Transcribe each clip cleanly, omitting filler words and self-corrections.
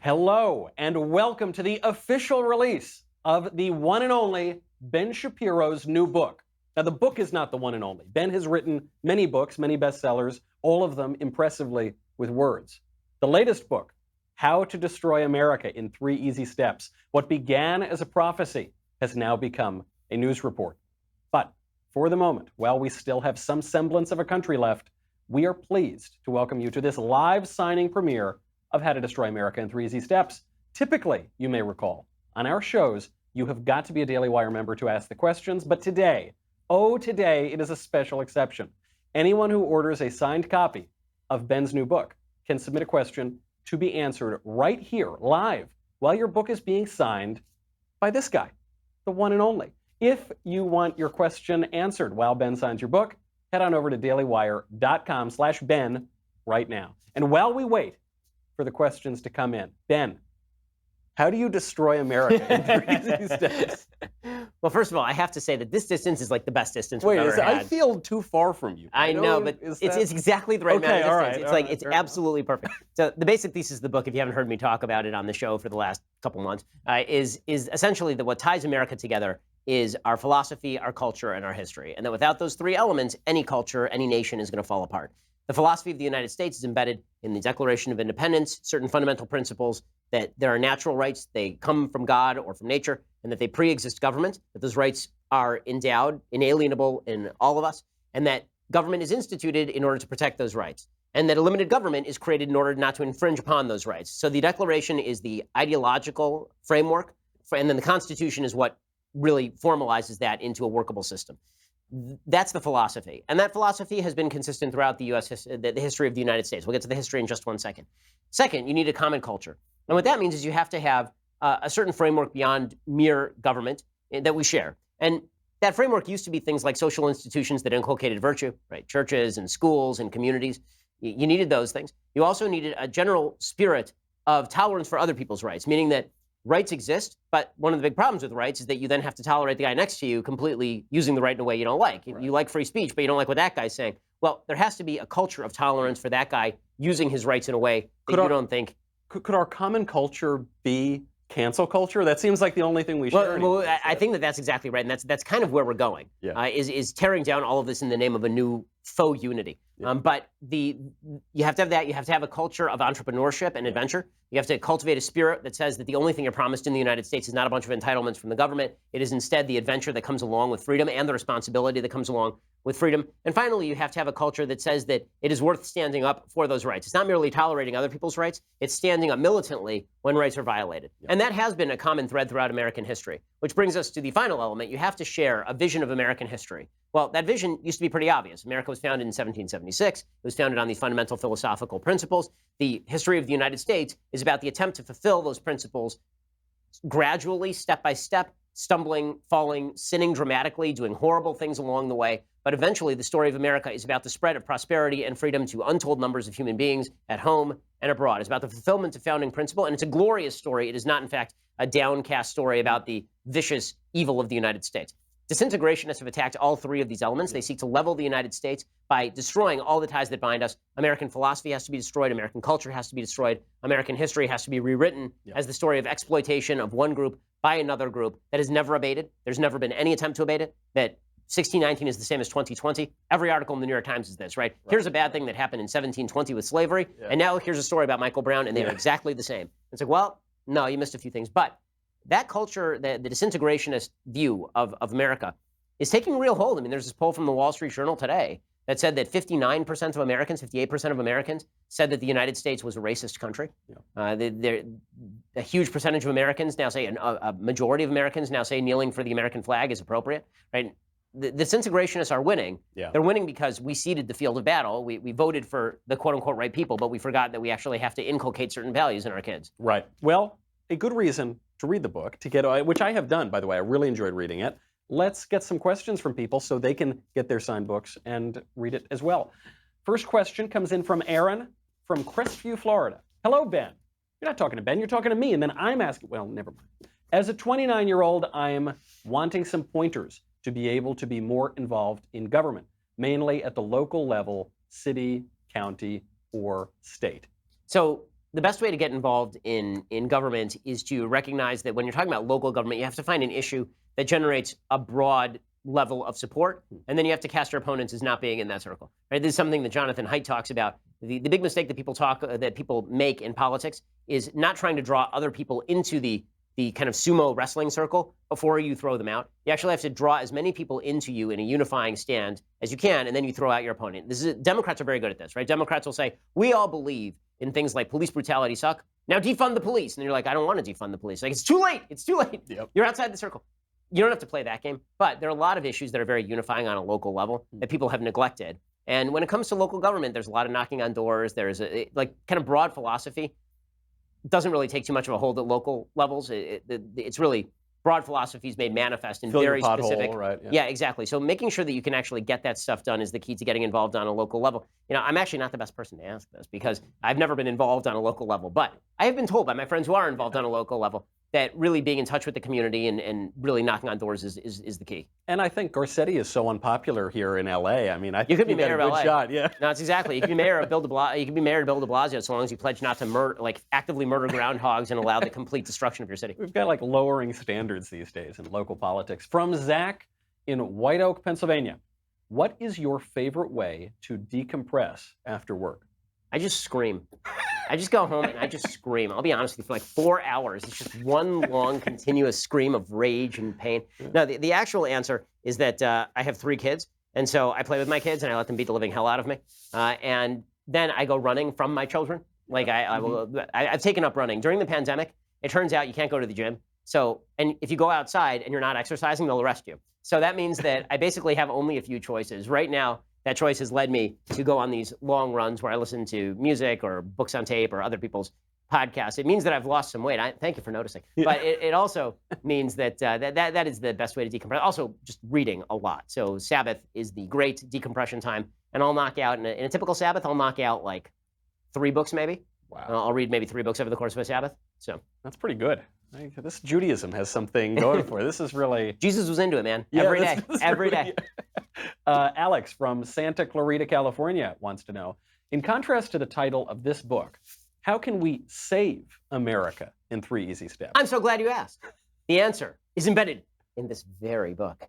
Hello, and welcome to the official release of the one and only Ben Shapiro's new book. Now, the book is not the one and only. Ben has written many books, many bestsellers, all of them impressively with words. The latest book, How to Destroy America in 3 Easy Steps, what began as a prophecy has now become a news report. But for the moment, while we still have some semblance of a country left, we are pleased to welcome you to this live signing premiere of How to Destroy America in 3 Easy Steps. Typically, you may recall, on our shows, you have got to be a Daily Wire member to ask the questions, but today, today, it is a special exception. Anyone who orders a signed copy of Ben's new book can submit a question to be answered right here, live, while your book is being signed by this guy, the one and only. If you want your question answered while Ben signs your book, head on over to dailywire.com/Ben right now. And while we wait for the questions to come in, Ben, how do you destroy America in 3 easy steps? Well, first of all, I have to say that this distance is like the best distance Wait, we've ever had. I feel too far from you. I know, but it's exactly the right amount of distance. All right, It's absolutely perfect. So the basic thesis of the book, if you haven't heard me talk about it on the show for the last couple months, is essentially that what ties America together is our philosophy, our culture, and our history. And that without those 3 elements, any culture, any nation is going to fall apart. The philosophy of the United States is embedded in the Declaration of Independence, certain fundamental principles that there are natural rights, they come from God or from nature, and that they pre-exist government, that those rights are endowed, inalienable in all of us, and that government is instituted in order to protect those rights, and that a limited government is created in order not to infringe upon those rights. So the Declaration is the ideological framework, and then the Constitution is what really formalizes that into a workable system. That's the philosophy. And that philosophy has been consistent throughout the history of the United States. We'll get to the history in just one second. Second, you need a common culture. And what that means is you have to have a certain framework beyond mere government that we share. And that framework used to be things like social institutions that inculcated virtue, right? Churches and schools and communities. You needed those things. You also needed a general spirit of tolerance for other people's rights, meaning that rights exist, but one of the big problems with rights is that you then have to tolerate the guy next to you completely using the right in a way you don't like. Right. You like free speech, but you don't like what that guy's saying. Well, there has to be a culture of tolerance for that guy using his rights in a way that you don't think. Could our common culture be cancel culture? That seems like the only thing we share. Well, I think that's exactly right, and that's kind of where we're going. Yeah. Is tearing down all of this in the name of a new faux unity. Yeah. But you have to have that. You have to have a culture of entrepreneurship and adventure. You have to cultivate a spirit that says that the only thing you're promised in the United States is not a bunch of entitlements from the government. It is instead the adventure that comes along with freedom and the responsibility that comes along with freedom. And finally, you have to have a culture that says that it is worth standing up for those rights. It's not merely tolerating other people's rights. It's standing up militantly when rights are violated. Yeah. And that has been a common thread throughout American history, which brings us to the final element. You have to share a vision of American history. Well, that vision used to be pretty obvious. America was founded in 1776. It was founded on these fundamental philosophical principles. The history of the United States is about the attempt to fulfill those principles gradually, step by step, stumbling, falling, sinning dramatically, doing horrible things along the way. But eventually, the story of America is about the spread of prosperity and freedom to untold numbers of human beings at home and abroad. It's about the fulfillment of founding principle, and it's a glorious story. It is not, in fact, a downcast story about the vicious evil of the United States. Disintegrationists have attacked all 3 of these elements. They seek to level the United States by destroying all the ties that bind us. American philosophy has to be destroyed. American culture has to be destroyed. American history has to be rewritten as the story of exploitation of one group by another group that has never abated. There's never been any attempt to abate it. That 1619 is the same as 2020. Every article in the New York Times is this, right? Here's a bad thing that happened in 1720 with slavery, and now here's a story about Michael Brown, and they are exactly the same. It's like, well, no, you missed a few things. But that culture, the disintegrationist view of America, is taking real hold. I mean, there's this poll from the Wall Street Journal today that said that 59% of Americans, 58% of Americans said that the United States was a racist country. Yeah. A huge percentage of Americans now say, a majority of Americans now say kneeling for the American flag is appropriate, right? The disintegrationists are winning. Yeah. They're winning because we ceded the field of battle. We voted for the quote-unquote right people, but we forgot that we actually have to inculcate certain values in our kids. Right. Well, a good reason to read the book, which I have done, by the way. I really enjoyed reading it. Let's get some questions from people so they can get their signed books and read it as well. First question comes in from Aaron from Crestview, Florida. Hello, Ben. You're not talking to Ben, you're talking to me. And then I'm asking, well, never mind. As a 29-year-old, I'm wanting some pointers to be able to be more involved in government, mainly at the local level, city, county, or state. So the best way to get involved in government is to recognize that when you're talking about local government, you have to find an issue that generates a broad level of support, and then you have to cast your opponents as not being in that circle. Right? This is something that Jonathan Haidt talks about. The big mistake that people make in politics is not trying to draw other people into the kind of sumo wrestling circle before you throw them out. You actually have to draw as many people into you in a unifying stand as you can, and then you throw out your opponent. Democrats are very good at this, right? Democrats will say, we all believe in things like police brutality suck. Now defund the police. And you're like, I don't want to defund the police. Like, it's too late. It's too late. Yep. You're outside the circle. You don't have to play that game. But there are a lot of issues that are very unifying on a local level that people have neglected. And when it comes to local government, there's a lot of knocking on doors. There's kind of broad philosophy. It doesn't really take too much of a hold at local levels. It's really broad philosophies made manifest in very specific. Right? Yeah, exactly. So making sure that you can actually get that stuff done is the key to getting involved on a local level. I'm actually not the best person to ask this because I've never been involved on a local level, but I have been told by my friends who are involved on a local level that really being in touch with the community and really knocking on doors is the key. And I think Garcetti is so unpopular here in LA. I mean, I think you could be mayor of LA. Shot, yeah. No, it's exactly. You could be mayor of Bill de Blasio. You could be mayor of Bill de Blasio so long as you pledge not to actively murder groundhogs and allow the complete destruction of your city. We've got like lowering standards these days in local politics. From Zach in White Oak, Pennsylvania. What is your favorite way to decompress after work? I just scream. I just go home and I just scream. I'll be honest with you, for like 4 hours, it's just one long, continuous scream of rage and pain. No, the actual answer is that I have 3 kids, and so I play with my kids and I let them beat the living hell out of me. And then I go running from my children. Like I've taken up running. During the pandemic, it turns out you can't go to the gym. And if you go outside and you're not exercising, they'll arrest you. So that means that I basically have only a few choices. Right now, that choice has led me to go on these long runs where I listen to music or books on tape or other people's podcasts. It means that I've lost some weight. Thank you for noticing. Yeah. But it also means that that is the best way to decompress. Also, just reading a lot. So Sabbath is the great decompression time. And I'll knock out, in a typical Sabbath, I'll knock out like 3 books maybe. Wow. I'll read maybe 3 books over the course of a Sabbath. So that's pretty good. This Judaism has something going for it. This is really... Jesus was into it, man. Yeah, every day. Alex from Santa Clarita, California wants to know, in contrast to the title of this book, how can we save America in 3 easy steps? I'm so glad you asked. The answer is embedded in this very book.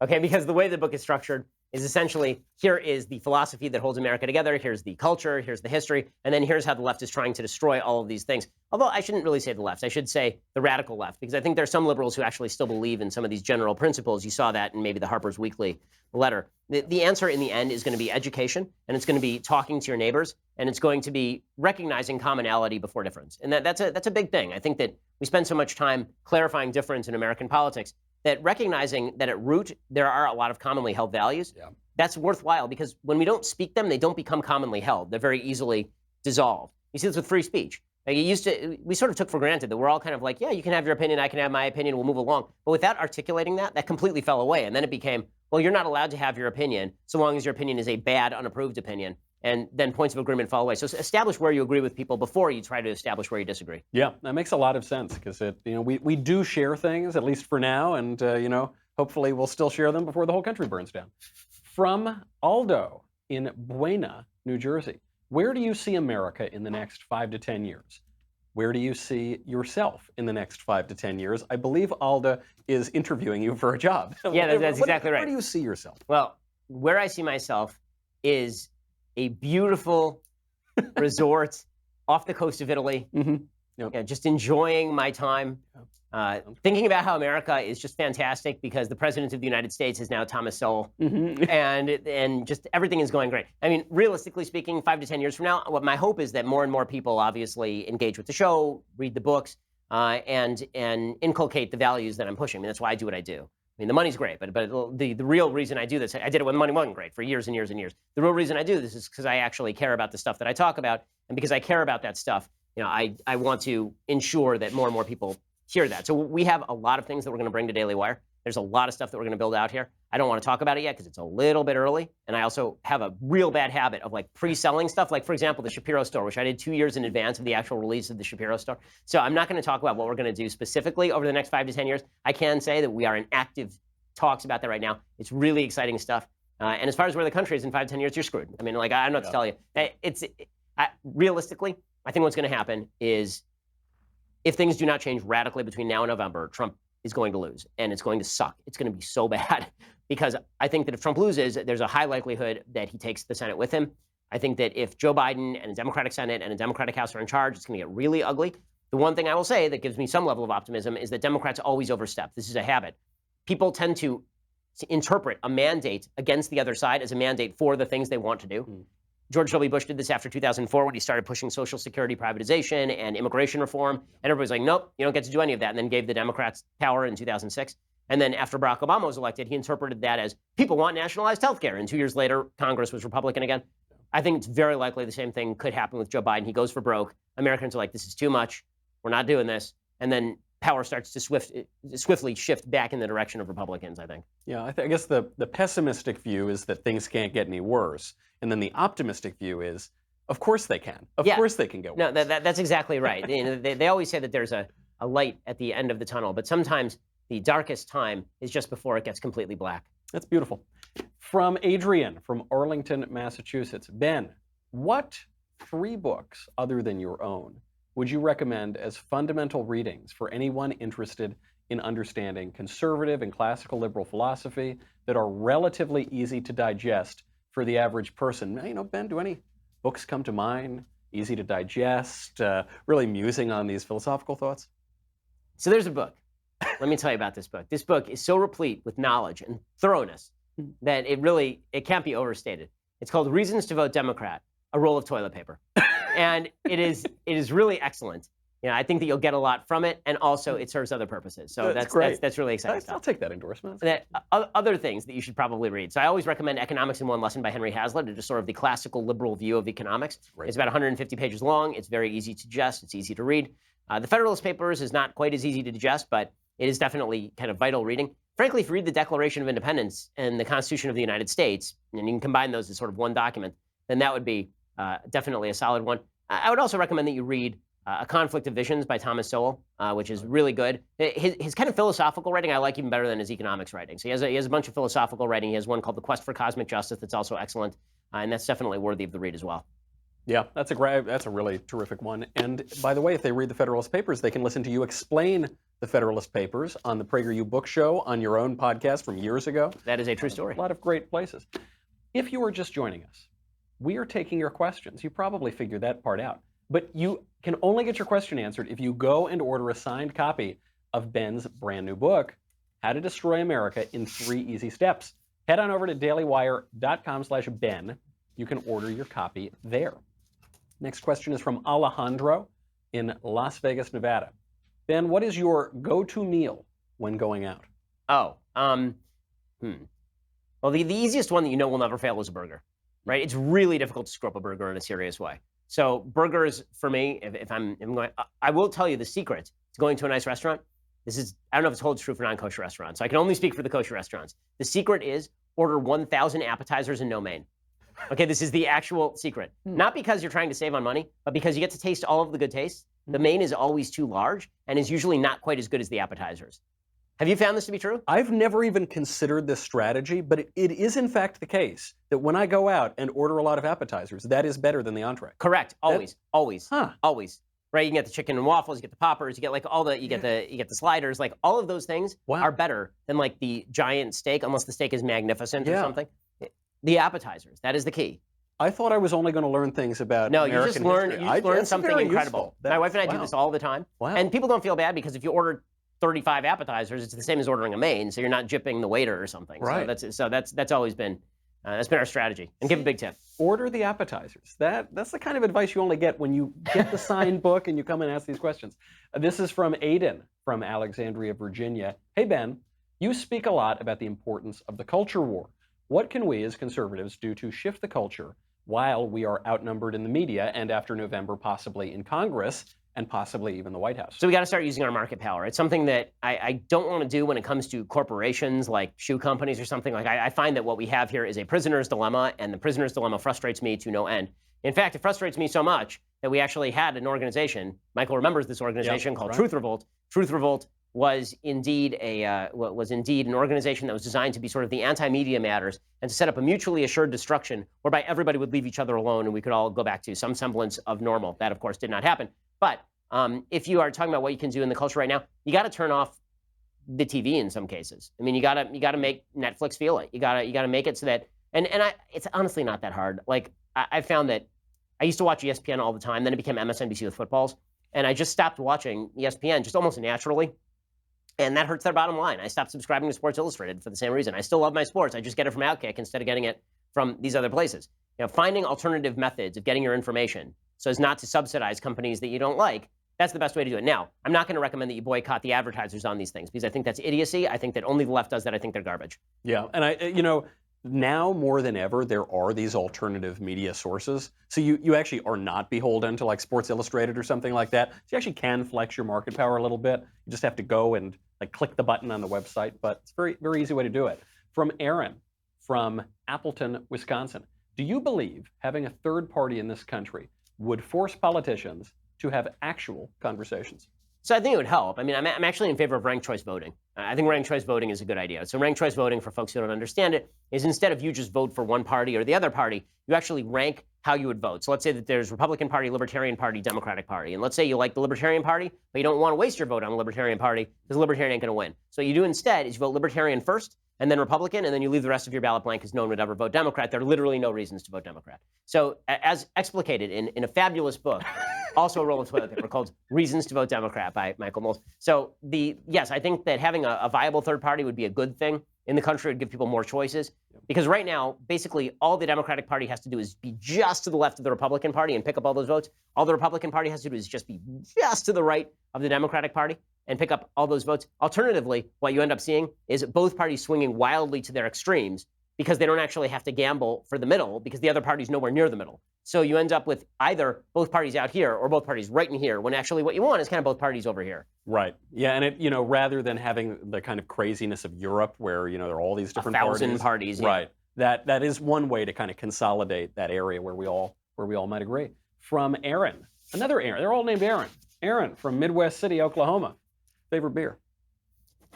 Okay, because the way the book is structured is essentially, here is the philosophy that holds America together, here's the culture, here's the history, and then here's how the left is trying to destroy all of these things. Although I shouldn't really say the left, I should say the radical left, because I think there are some liberals who actually still believe in some of these general principles. You saw that in maybe the Harper's Weekly letter. The answer in the end is going to be education, and it's going to be talking to your neighbors, and it's going to be recognizing commonality before difference. And that's a big thing. I think that we spend so much time clarifying difference in American politics that recognizing that at root there are a lot of commonly held values, that's worthwhile, because when we don't speak them, they don't become commonly held. They're very easily dissolved. You see this with free speech. Like we sort of took for granted that we're all kind of like, yeah, you can have your opinion, I can have my opinion, we'll move along. But without articulating that completely fell away. And then it became, well, you're not allowed to have your opinion so long as your opinion is a bad, unapproved opinion. And then points of agreement fall away. So establish where you agree with people before you try to establish where you disagree. Yeah, that makes a lot of sense, because we do share things, at least for now, and hopefully we'll still share them before the whole country burns down. From Aldo in Buena, New Jersey, where do you see America in the next 5 to 10 years? Where do you see yourself in the next 5 to 10 years? I believe Alda is interviewing you for a job. Yeah, that's exactly right. Where do you see yourself? Well, where I see myself is a beautiful resort off the coast of Italy. Mm-hmm. Yep. Yeah, just enjoying my time. Thinking about how America is just fantastic because the President of the United States is now Thomas Sowell. Mm-hmm. and just everything is going great. I mean, realistically speaking, 5 to 10 years from now, what my hope is that more and more people obviously engage with the show, read the books, and inculcate the values that I'm pushing. I mean, that's why I do what I do. I mean, the money's great, but the real reason I do this, I did it when the money wasn't great for years and years and years. The real reason I do this is because I actually care about the stuff that I talk about, and because I care about that stuff, I want to ensure that more and more people hear that. So we have a lot of things that we're going to bring to Daily Wire. There's a lot of stuff that we're going to build out here. I don't want to talk about it yet because it's a little bit early, and I also have a real bad habit of pre-selling stuff. Like, for example, the Shapiro store, which I did 2 years in advance of the actual release of the Shapiro store. So I'm not going to talk about what we're going to do specifically over the next 5 to 10 years. I can say that we are in active talks about that right now. It's really exciting stuff. And as far as where the country is in 5 to 10 years, you're screwed. I mean, I don't know what to tell you. Realistically, I think what's going to happen is if things do not change radically between now and November, Trump is going to lose, and it's going to suck. It's going to be so bad because I think that if Trump loses, there's a high likelihood that he takes the Senate with him. I think that if Joe Biden and a Democratic Senate and a Democratic House are in charge, it's going to get really ugly. The one thing I will say that gives me some level of optimism is that Democrats always overstep. This is a habit. People tend to interpret a mandate against the other side as a mandate for the things they want to do. George W. Bush did this after 2004 when he started pushing Social Security privatization and immigration reform. And everybody's like, nope, you don't get to do any of that. And then gave the Democrats power in 2006. And then after Barack Obama was elected, he interpreted that as people want nationalized health care. And 2 years later, Congress was Republican again. I think it's very likely the same thing could happen with Joe Biden. He goes for broke. Americans are like, this is too much. We're not doing this. And then power starts to swiftly shift back in the direction of Republicans, I think. Yeah, I guess the pessimistic view is that things can't get any worse. And then the optimistic view is, of course they can. Of course they can get worse. No, that's exactly right. They always say that there's a light at the end of the tunnel, but sometimes the darkest time is just before it gets completely black. That's beautiful. From Adrian, from Arlington, Massachusetts. Ben, what 3 books other than your own would you recommend as fundamental readings for anyone interested in understanding conservative and classical liberal philosophy that are relatively easy to digest for the average person? You know, Ben, do any books come to mind? Easy to digest, really musing on these philosophical thoughts? So there's a book. Let me tell you about this book. This book is so replete with knowledge and thoroughness that it can't be overstated. It's called Reasons to Vote Democrat, A Roll of Toilet Paper. And it is really excellent. You know, I think that you'll get a lot from it, and also it serves other purposes. So that's really exciting stuff. I'll take that endorsement. Other things that you should probably read. So I always recommend Economics in One Lesson by Henry Hazlitt. It's just sort of the classical liberal view of economics. It's about 150 pages long. It's very easy to digest. It's easy to read. The Federalist Papers is not quite as easy to digest, but it is definitely kind of vital reading. Frankly, if you read the Declaration of Independence and the Constitution of the United States, and you can combine those as sort of one document, then that would be definitely a solid one. I would also recommend that you read A Conflict of Visions by Thomas Sowell, which is really good. His kind of philosophical writing I like even better than his economics writing. So he has a bunch of philosophical writing. He has one called The Quest for Cosmic Justice that's also excellent, and that's definitely worthy of the read as well. Yeah, that's a really terrific one. And by the way, if they read the Federalist Papers, they can listen to you explain the Federalist Papers on the PragerU Book Show, on your own podcast from years ago. That is a true story. A lot of great places. If you are just joining us, we are taking your questions. You probably figured that part out. But you can only get your question answered if you go and order a signed copy of Ben's brand new book, How to Destroy America in 3 Easy Steps. Head on over to dailywire.com/Ben. You can order your copy there. Next question is from Alejandro in Las Vegas, Nevada. Ben, what is your go-to meal when going out? Well, the easiest one that you know will never fail is a burger, right? It's really difficult to screw up a burger in a serious way. So burgers, for me, if I'm going, I will tell you the secret to going to a nice restaurant. I don't know if it holds true for non-kosher restaurants, so I can only speak for the kosher restaurants. The secret is order 1,000 appetizers and no main. Okay, this is the actual secret. Not because you're trying to save on money, but because you get to taste all of the good tastes. The main is always too large and is usually not quite as good as the appetizers. Have you found this to be true? I've never even considered this strategy, but it is in fact the case that when I go out and order a lot of appetizers, that is better than the entree. Correct. Always. Always. Huh. Always. Right? You can get the chicken and waffles, you get the poppers, you get like you get the sliders, like all of those things are better than like the giant steak, unless the steak is magnificent or something. The appetizers, that is the key. I thought I was only going to learn things about American you just learn something incredible. Useful. My wife and I do this all the time. And people don't feel bad because if you order 35 appetizers, it's the same as ordering a main, so you're not gypping the waiter or something. Right. So that's always been our strategy. And give a big tip. Order the appetizers. That's the kind of advice you only get when you get the signed book and you come and ask these questions. This is from Aiden from Alexandria, Virginia. Hey, Ben, you speak a lot about the importance of the culture war. What can we as conservatives do to shift the culture while we are outnumbered in the media and after November possibly in Congress and possibly even the White House? So we got to start using our market power. It's something that I don't want to do when it comes to corporations like shoe companies or something. Like I find that what we have here is a prisoner's dilemma, and the prisoner's dilemma frustrates me to no end. In fact, it frustrates me so much that we actually had an organization, Michael remembers this organization, called Truth Revolt. Truth Revolt was indeed an organization that was designed to be sort of the anti-media matters and to set up a mutually assured destruction whereby everybody would leave each other alone and we could all go back to some semblance of normal. That, of course, did not happen. But if you are talking about what you can do in the culture right now, you got to turn off the TV in some cases. I mean, you got to make Netflix feel it. You got to make it so that it's honestly not that hard. Like I found that I used to watch ESPN all the time, then it became MSNBC with footballs, and I just stopped watching ESPN just almost naturally. And that hurts their bottom line. I stopped subscribing to Sports Illustrated for the same reason. I still love my sports. I just get it from Outkick instead of getting it from these other places. Finding alternative methods of getting your information so as not to subsidize companies that you don't like, that's the best way to do it. Now, I'm not going to recommend that you boycott the advertisers on these things because I think that's idiocy. I think that only the left does that. I think they're garbage. Yeah, and now more than ever, there are these alternative media sources. So you actually are not beholden to like Sports Illustrated or something like that. So you actually can flex your market power a little bit. You just have to go and like click the button on the website, but it's a very, very easy way to do it. From Aaron, from Appleton, Wisconsin. Do you believe having a third party in this country would force politicians to have actual conversations? So I think it would help. I mean, I'm actually in favor of ranked choice voting. I think ranked choice voting is a good idea. So ranked choice voting, for folks who don't understand it, is instead of you just vote for one party or the other party, you actually rank how you would vote. So let's say that there's Republican Party, Libertarian Party, Democratic Party. And let's say you like the Libertarian Party, but you don't want to waste your vote on the Libertarian Party because the Libertarian ain't going to win. So what you do instead is you vote Libertarian first, and then Republican, and then you leave the rest of your ballot blank because no one would ever vote Democrat. There are literally no reasons to vote Democrat. So as explicated in a fabulous book, also a roll of toilet paper called Reasons to Vote Democrat by Michael Knowles. So yes, I think that having a viable third party would be a good thing in the country. It would give people more choices. Because right now, basically, all the Democratic Party has to do is be just to the left of the Republican Party and pick up all those votes. All the Republican Party has to do is just be just to the right of the Democratic Party and pick up all those votes. Alternatively, what you end up seeing is both parties swinging wildly to their extremes because they don't actually have to gamble for the middle because the other party's nowhere near the middle. So you end up with either both parties out here or both parties right in here, when actually what you want is kind of both parties over here. Right. Yeah, and it, rather than having the kind of craziness of Europe where, there are all these different 1,000 parties. Yeah. Right. That is one way to kind of consolidate that area where we all might agree. From Aaron, another Aaron. They're all named Aaron. Aaron from Midwest City, Oklahoma. Favorite beer?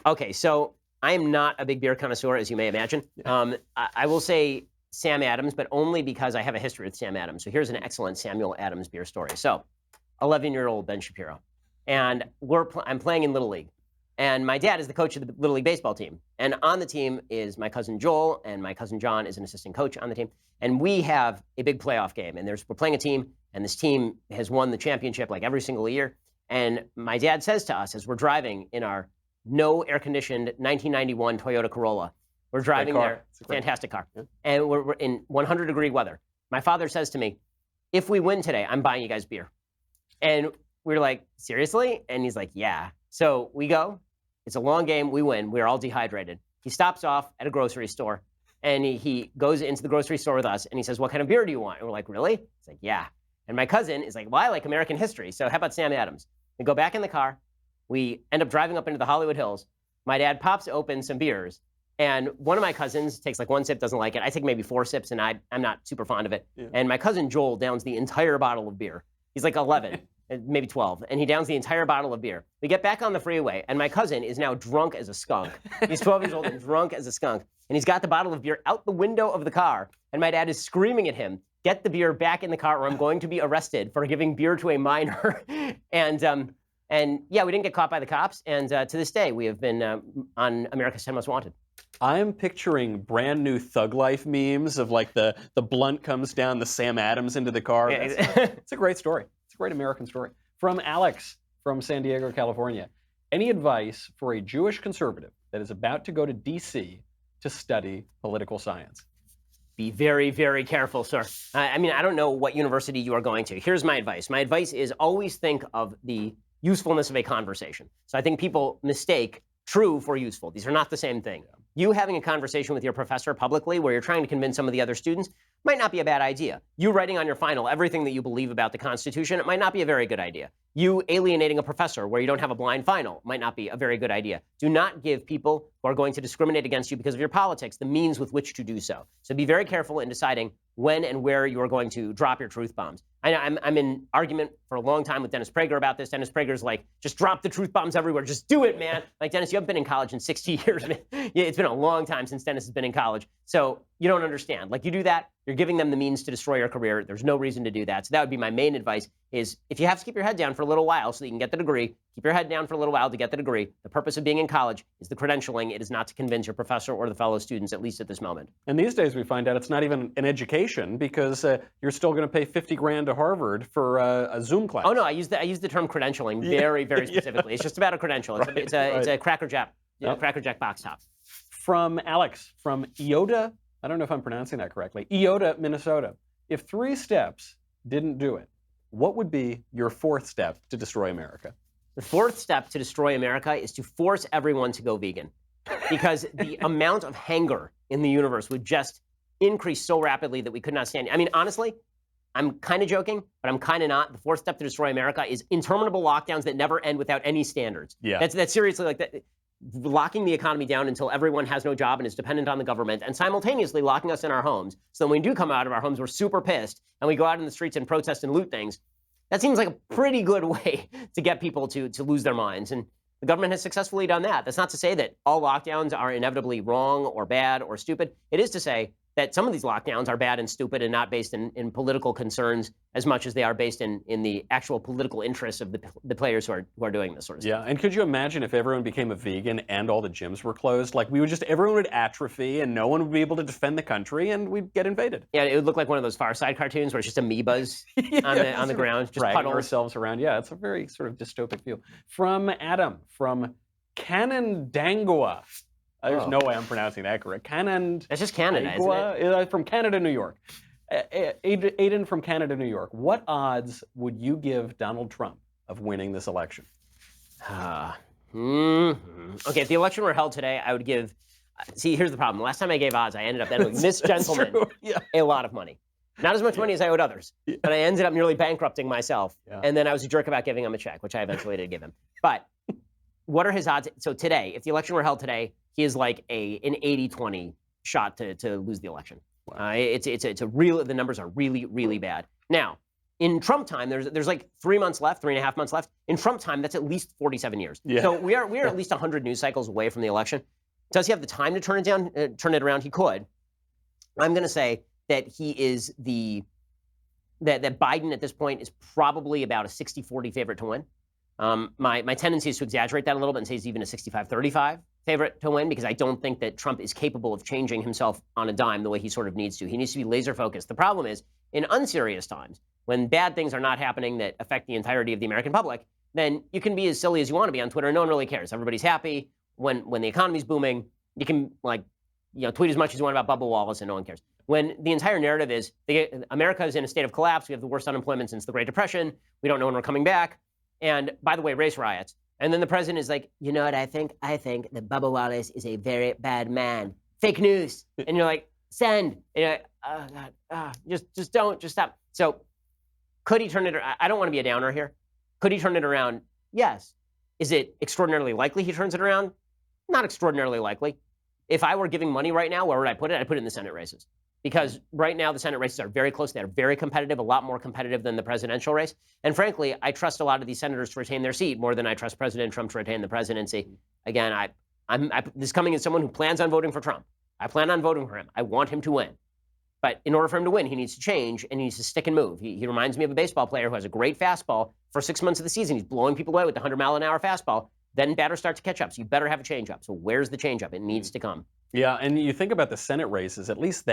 Okay, so I am not a big beer connoisseur, as you may imagine. Yeah. I will say Sam Adams, but only because I have a history with Sam Adams. So here's an excellent Samuel Adams beer story. So 11-year-old Ben Shapiro. And I'm playing in Little League. And my dad is the coach of the Little League baseball team. And on the team is my cousin Joel, and my cousin John is an assistant coach on the team. And we have a big playoff game. And we're playing a team, and this team has won the championship like every single year. And my dad says to us as we're driving in our no air-conditioned 1991 Toyota Corolla, we're driving there, fantastic car, yeah. And we're in 100-degree weather. My father says to me, if we win today, I'm buying you guys beer. And we're like, seriously? And he's like, yeah. So we go. It's a long game. We win. We're all dehydrated. He stops off at a grocery store, and he goes into the grocery store with us, and he says, what kind of beer do you want? And we're like, really? He's like, yeah. And my cousin is like, well, I like American history, so how about Sam Adams? We go back in the car. We end up driving up into the Hollywood Hills. My dad pops open some beers, and one of my cousins takes like one sip, doesn't like it. I take maybe 4 sips, and I'm not super fond of it. Yeah. And my cousin Joel downs the entire bottle of beer. He's like 11, maybe 12, and he downs the entire bottle of beer. We get back on the freeway, and my cousin is now drunk as a skunk. He's 12 years old and drunk as a skunk, and he's got the bottle of beer out the window of the car, and my dad is screaming at him, get the beer back in the car or I'm going to be arrested for giving beer to a minor. And yeah, we didn't get caught by the cops, and to this day, we have been on America's 10 Most Wanted. I'm picturing brand new Thug Life memes of like the blunt comes down, the Sam Adams into the car. Yeah. It's a great story. It's a great American story. From Alex from San Diego, California. Any advice for a Jewish conservative that is about to go to D.C. to study political science? Be very, very careful, sir. I mean, I don't know what university you are going to. Here's my advice. My advice is always think of the usefulness of a conversation. So I think people mistake true for useful. These are not the same thing. You having a conversation with your professor publicly where you're trying to convince some of the other students, might not be a bad idea. You writing on your final everything that you believe about the Constitution, it might not be a very good idea. You alienating a professor where you don't have a blind final might not be a very good idea. Do not give people who are going to discriminate against you because of your politics the means with which to do so. So be very careful in deciding when and where you are going to drop your truth bombs. I'm in argument for a long time with Dennis Prager about this. Dennis Prager's like, just drop the truth bombs everywhere. Just do it, man. Like, Dennis, you haven't been in college in 60 years, man. Yeah, it's been a long time since Dennis has been in college. So you don't understand. Like, you do that, you're giving them the means to destroy your career. There's no reason to do that. So that would be my main advice is if you have to keep your head down for a little while so that you can get the degree, keep your head down for a little while to get the degree. The purpose of being in college is the credentialing. It is not to convince your professor or the fellow students, at least at this moment. And these days we find out it's not even an education because you're still going to pay 50 grand to Harvard for a Zoom class. Oh, no, I use the term credentialing very, very specifically. It's just about a credential. It's a Cracker Jack, Cracker Jack box top. From Alex, from Iota, I don't know if I'm pronouncing that correctly, Iota, Minnesota. If 3 steps didn't do it, what would be your 4th step to destroy America? The 4th step to destroy America is to force everyone to go vegan. Because the amount of hunger in the universe would just increase so rapidly that we could not stand it. I mean, honestly, I'm kind of joking, but I'm kind of not. The 4th step to destroy America is interminable lockdowns that never end without any standards. Yeah. That's seriously like that. Locking the economy down until everyone has no job and is dependent on the government, and simultaneously locking us in our homes. So when we do come out of our homes, we're super pissed, and we go out in the streets and protest and loot things. That seems like a pretty good way to get people to lose their minds. And the government has successfully done that. That's not to say that all lockdowns are inevitably wrong or bad or stupid. It is to say that some of these lockdowns are bad and stupid and not based in political concerns as much as they are based in the actual political interests of the players who are doing this sort of stuff. Yeah, and could you imagine if everyone became a vegan and all the gyms were closed? Like, everyone would atrophy and no one would be able to defend the country and we'd get invaded. Yeah, it would look like one of those Far Side cartoons where it's just amoebas on the ground, just dragging puddles. ourselves around. Yeah, it's a very sort of dystopic view. From Adam, from Canandaigua. There's no way I'm pronouncing that correct. That's just Canada, isn't it? From Canada, New York. Aiden from Canada, New York. What odds would you give Donald Trump of winning this election? Okay, if the election were held today, I would give... See, here's the problem. Last time I gave odds, I ended up owing this gentleman a lot of money. Not as much money as I owed others, but I ended up nearly bankrupting myself. Yeah. And then I was a jerk about giving him a check, which I eventually did give him. But what are his odds? So today, if the election were held today, he is like an 80-20 shot to lose the election. Wow. The numbers are really, really bad. Now, in Trump time, there's like 3.5 months left. In Trump time, that's at least 47 years. Yeah. So we are at least 100 news cycles away from the election. Does he have the time to turn it around? He could. I'm going to say that he is that Biden at this point is probably about a 60-40 favorite to win. My tendency is to exaggerate that a little bit and say he's even a 65-35 favorite to win because I don't think that Trump is capable of changing himself on a dime the way he sort of needs to. He needs to be laser focused. The problem is in unserious times, when bad things are not happening that affect the entirety of the American public, then you can be as silly as you want to be on Twitter and no one really cares. Everybody's happy. When the economy's booming, you can tweet as much as you want about Bubba Wallace and no one cares. When the entire narrative is America is in a state of collapse, we have the worst unemployment since the Great Depression, we don't know when we're coming back, and by the way, race riots. And then the president is like, you know what, I think that Bubba Wallace is a very bad man. Fake news. And you're like, send. And you're like, oh, God, just stop. So could he turn it around? I don't want to be a downer here. Could he turn it around? Yes. Is it extraordinarily likely he turns it around? Not extraordinarily likely. If I were giving money right now, where would I put it? I'd put it in the Senate races. Because right now the Senate races are very close. They're very competitive, a lot more competitive than the presidential race. And frankly, I trust a lot of these senators to retain their seat more than I trust President Trump to retain the presidency. Again, this coming as someone who plans on voting for Trump. I plan on voting for him. I want him to win. But in order for him to win, he needs to change and he needs to stick and move. He reminds me of a baseball player who has a great fastball. For 6 months of the season, he's blowing people away with the 100-mile-an-hour fastball. Then batters start to catch up. So you better have a changeup. So where's the changeup? It needs to come. Yeah, and you think about the Senate races, at least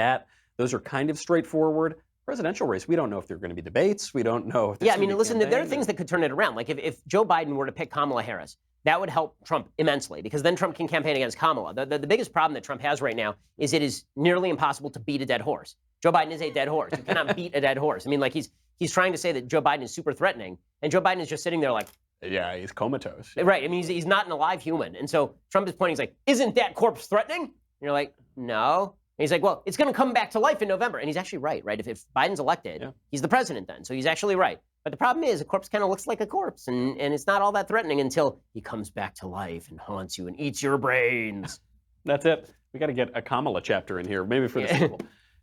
those are kind of straightforward. Presidential race, we don't know if there are going to be debates. We don't know if there's listen, there are things that could turn it around. Like if Joe Biden were to pick Kamala Harris, that would help Trump immensely because then Trump can campaign against Kamala. The biggest problem that Trump has right now is it is nearly impossible to beat a dead horse. Joe Biden is a dead horse. You cannot beat a dead horse. I mean, like he's trying to say that Joe Biden is super threatening, and Joe Biden is just sitting there like, yeah, he's comatose. Right. I mean, he's not an alive human. And so Trump is pointing, he's like, isn't that corpse threatening? And you're like, no. And he's like, well, it's going to come back to life in November. And he's actually right? If Biden's elected, he's the president then. So he's actually right. But the problem is a corpse kind of looks like a corpse, and it's not all that threatening until he comes back to life and haunts you and eats your brains. That's it. We got to get a Kamala chapter in here, maybe for the sequel.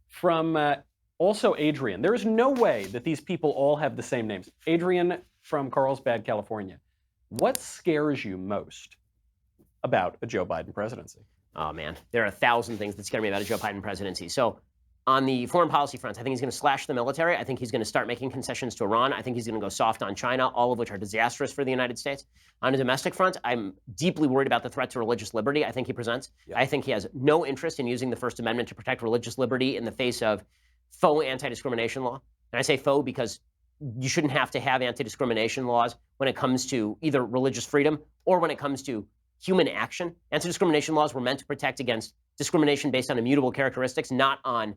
From also Adrian. There is no way that these people all have the same names. Adrian from Carlsbad, California. What scares you most about a Joe Biden presidency? Oh, man. There are 1,000 things that scare me about a Joe Biden presidency. So on the foreign policy front, I think he's going to slash the military. I think he's going to start making concessions to Iran. I think he's going to go soft on China, all of which are disastrous for the United States. On a domestic front, I'm deeply worried about the threat to religious liberty I think he presents. I think he has no interest in using the First Amendment to protect religious liberty in the face of faux anti-discrimination law. And I say faux because you shouldn't have to have anti-discrimination laws when it comes to either religious freedom or when it comes to human action. Anti-discrimination laws were meant to protect against discrimination based on immutable characteristics, not on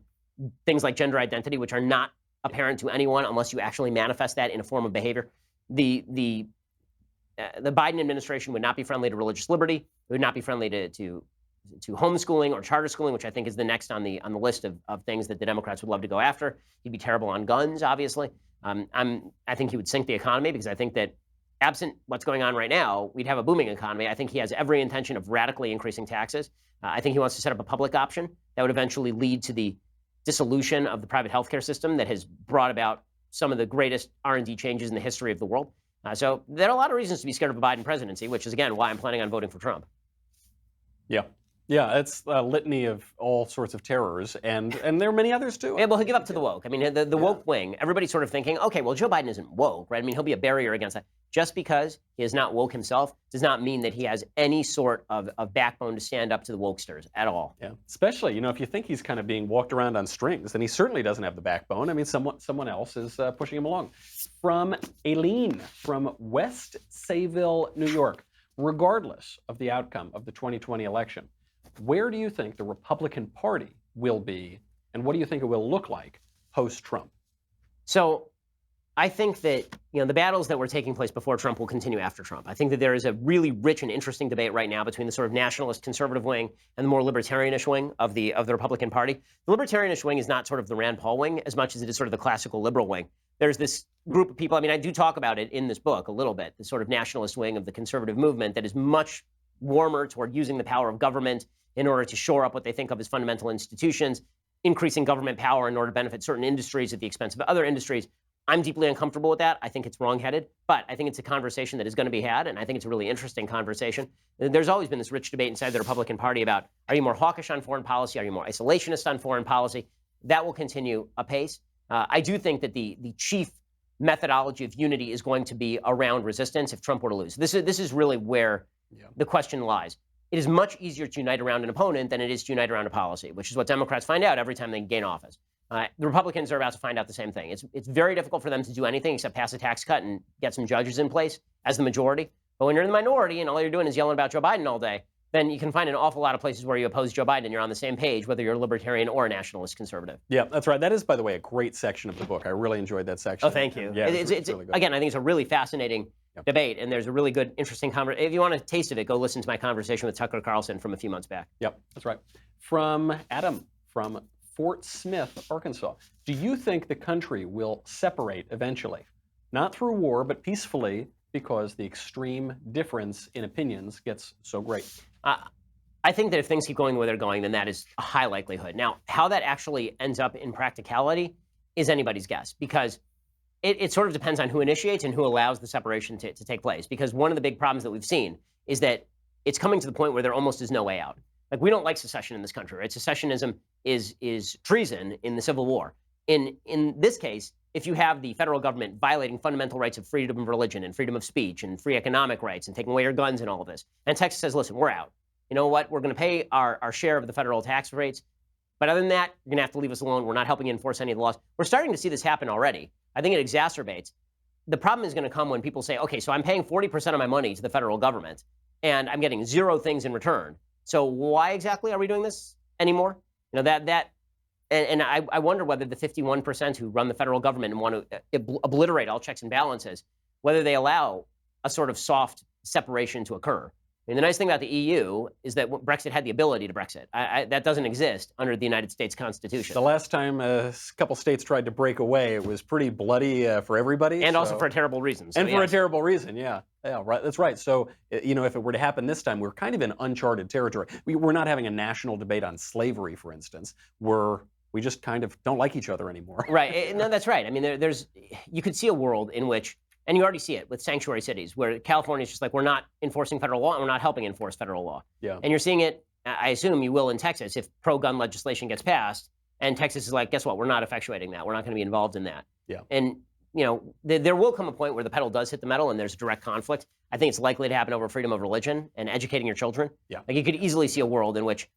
things like gender identity, which are not apparent to anyone unless you actually manifest that in a form of behavior. The Biden administration would not be friendly to religious liberty. It would not be friendly to homeschooling or charter schooling, which I think is the next on the list of things that the Democrats would love to go after. He'd be terrible on guns, obviously. I think he would sink the economy because I think that absent what's going on right now, we'd have a booming economy. I think he has every intention of radically increasing taxes. I think he wants to set up a public option that would eventually lead to the dissolution of the private healthcare system that has brought about some of the greatest R&D changes in the history of the world. So there are a lot of reasons to be scared of a Biden presidency, which is, again, why I'm planning on voting for Trump. Yeah, it's a litany of all sorts of terrors, and there are many others, too. Yeah, well, he'll give up to the woke. I mean, the woke wing, everybody's sort of thinking, okay, well, Joe Biden isn't woke, right? I mean, he'll be a barrier against that. Just because he is not woke himself does not mean that he has any sort of backbone to stand up to the wokesters at all. Yeah, especially, if you think he's kind of being walked around on strings, then he certainly doesn't have the backbone. I mean, someone else is pushing him along. From Aileen from West Sayville, New York. Regardless of the outcome of the 2020 election, where do you think the Republican Party will be, and what do you think it will look like post-Trump? So I think that the battles that were taking place before Trump will continue after Trump. I think that there is a really rich and interesting debate right now between the sort of nationalist conservative wing and the more libertarianish wing of the Republican Party. The libertarianish wing is not sort of the Rand Paul wing as much as it is sort of the classical liberal wing. There's this group of people, I mean, I do talk about it in this book a little bit, the sort of nationalist wing of the conservative movement that is much warmer toward using the power of government in order to shore up what they think of as fundamental institutions, increasing government power in order to benefit certain industries at the expense of other industries. I'm deeply uncomfortable with that. I think it's wrongheaded, but I think it's a conversation that is going to be had, and I think it's a really interesting conversation. There's always been this rich debate inside the Republican Party about, are you more hawkish on foreign policy? Are you more isolationist on foreign policy? That will continue apace. I do think that the chief methodology of unity is going to be around resistance if Trump were to lose. This is really where the question lies. It is much easier to unite around an opponent than it is to unite around a policy, which is what Democrats find out every time they gain office. The Republicans are about to find out the same thing. It's very difficult for them to do anything except pass a tax cut and get some judges in place as the majority. But when you're in the minority and all you're doing is yelling about Joe Biden all day, then you can find an awful lot of places where you oppose Joe Biden and you're on the same page, whether you're a libertarian or a nationalist conservative. Yeah, that's right. That is, by the way, a great section of the book. I really enjoyed that section. Oh, thank you. Yeah, it's really good. Again, I think it's a really fascinating debate, and there's a really good, interesting conversation. If you want a taste of it, go listen to my conversation with Tucker Carlson from a few months back. Yep, that's right. From Adam from Fort Smith, Arkansas. Do you think the country will separate eventually? Not through war, but peacefully, because the extreme difference in opinions gets so great. I think that if things keep going the way they're going, then that is a high likelihood. Now, how that actually ends up in practicality is anybody's guess, because it sort of depends on who initiates and who allows the separation to take place. Because one of the big problems that we've seen is that it's coming to the point where there almost is no way out. Like, we don't like secession in this country, right? Secessionism is treason in the Civil War. In this case, if you have the federal government violating fundamental rights of freedom of religion and freedom of speech and free economic rights and taking away your guns and all of this, and Texas says, listen, we're out. You know what? We're going to pay our share of the federal tax rates. But other than that, you're going to have to leave us alone. We're not helping you enforce any of the laws. We're starting to see this happen already. I think it exacerbates. The problem is going to come when people say, okay, so I'm paying 40% of my money to the federal government, and I'm getting zero things in return. So why exactly are we doing this anymore? You know, and I wonder whether the 51% who run the federal government and want to obliterate all checks and balances, whether they allow a sort of soft separation to occur. I mean, the nice thing about the EU is that Brexit had the ability to Brexit. That doesn't exist under the United States Constitution. The last time a couple states tried to break away, it was pretty bloody for everybody. And also for a terrible reason. So, and for a terrible reason, yeah. Yeah, right. That's right. So, you know, if it were to happen this time, we're kind of in uncharted territory. We're not having a national debate on slavery, for instance. We just kind of don't like each other anymore. Right. No, that's right. I mean, you could see a world in which, and you already see it with sanctuary cities, where California is just like, we're not enforcing federal law and we're not helping enforce federal law. Yeah. And you're seeing it, I assume you will in Texas, if pro-gun legislation gets passed, and Texas is like, guess what, we're not effectuating that. We're not going to be involved in that. Yeah. And, you know, there will come a point where the pedal does hit the metal and there's direct conflict. I think it's likely to happen over freedom of religion and educating your children. Yeah. Like, you could easily see a world in which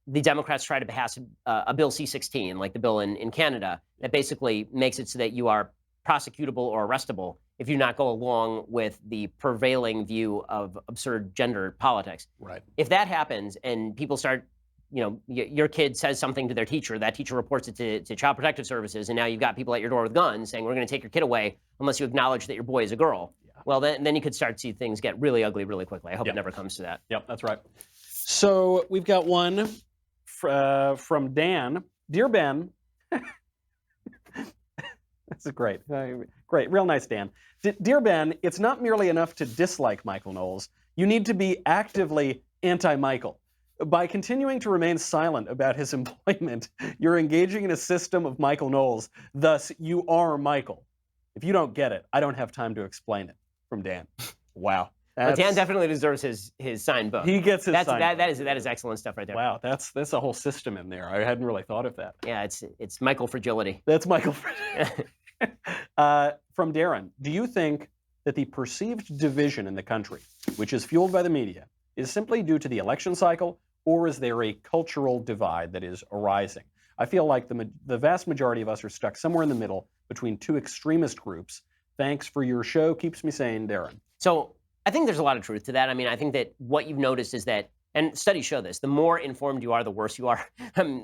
the Democrats try to pass a bill C-16, like the bill in Canada, that basically makes it so that you are prosecutable or arrestable if you do not go along with the prevailing view of absurd gender politics. Right. If that happens and people start, you know, your kid says something to their teacher, that teacher reports it to Child Protective Services, and now you've got people at your door with guns saying, we're going to take your kid away unless you acknowledge that your boy is a girl. Yeah. Well, then you could start to see things get really ugly really quickly. I hope it never comes to that. Yep, that's right. So we've got one from Dan. Dear Ben, this is great. Great, real nice, Dan. Dear Ben, it's not merely enough to dislike Michael Knowles. You need to be actively anti-Michael. By continuing to remain silent about his employment, you're engaging in a system of Michael Knowles. Thus, you are Michael. If you don't get it, I don't have time to explain it. From Dan. Wow. Well, Dan definitely deserves his signed book. He gets his signed book. That is excellent stuff right there. Wow, that's a whole system in there. I hadn't really thought of that. Yeah, it's Michael Fragility. That's Michael Fragility. From Darren, do you think that the perceived division in the country, which is fueled by the media, is simply due to the election cycle, or is there a cultural divide that is arising? I feel like the vast majority of us are stuck somewhere in the middle between two extremist groups. Thanks for your show. Keeps me sane, Darren. So I think there's a lot of truth to that. I mean, I think that what you've noticed is that, and studies show this, the more informed you are, the worse you are.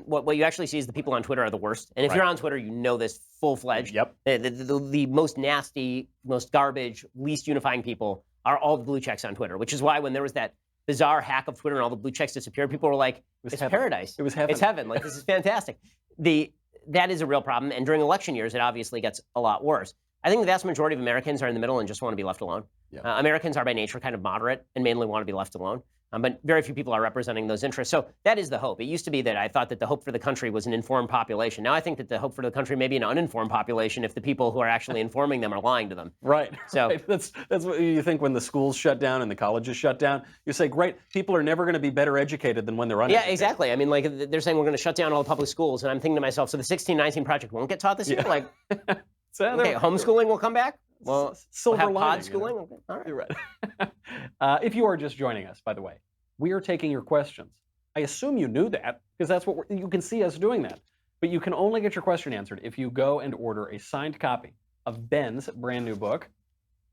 What you actually see is the people on Twitter are the worst. And if you're on Twitter, you know this full-fledged. Yep. The most nasty, most garbage, least unifying people are all the blue checks on Twitter, which is why when there was that bizarre hack of Twitter and all the blue checks disappeared, people were like, it's paradise. It was heaven. It's heaven. Like, this is fantastic. That is a real problem. And during election years, it obviously gets a lot worse. I think the vast majority of Americans are in the middle and just want to be left alone. Yeah. Americans are by nature kind of moderate and mainly want to be left alone. But very few people are representing those interests. So that is the hope. It used to be that I thought that the hope for the country was an informed population. Now I think that the hope for the country may be an uninformed population if the people who are actually informing them are lying to them. Right. So right. That's what you think when the schools shut down and the colleges shut down. You say, great, people are never going to be better educated than when they're uneducated. Yeah, exactly. I mean, like, they're saying we're going to shut down all the public schools, and I'm thinking to myself, so the 1619 Project won't get taught this year? Like, okay, homeschooling will come back? Well, silver we'll have lining, pod schooling? You know? Okay. All right. You're right. If you are just joining us, by the way, we are taking your questions. I assume you knew that, because that's what you can see us doing that. But you can only get your question answered if you go and order a signed copy of Ben's brand new book,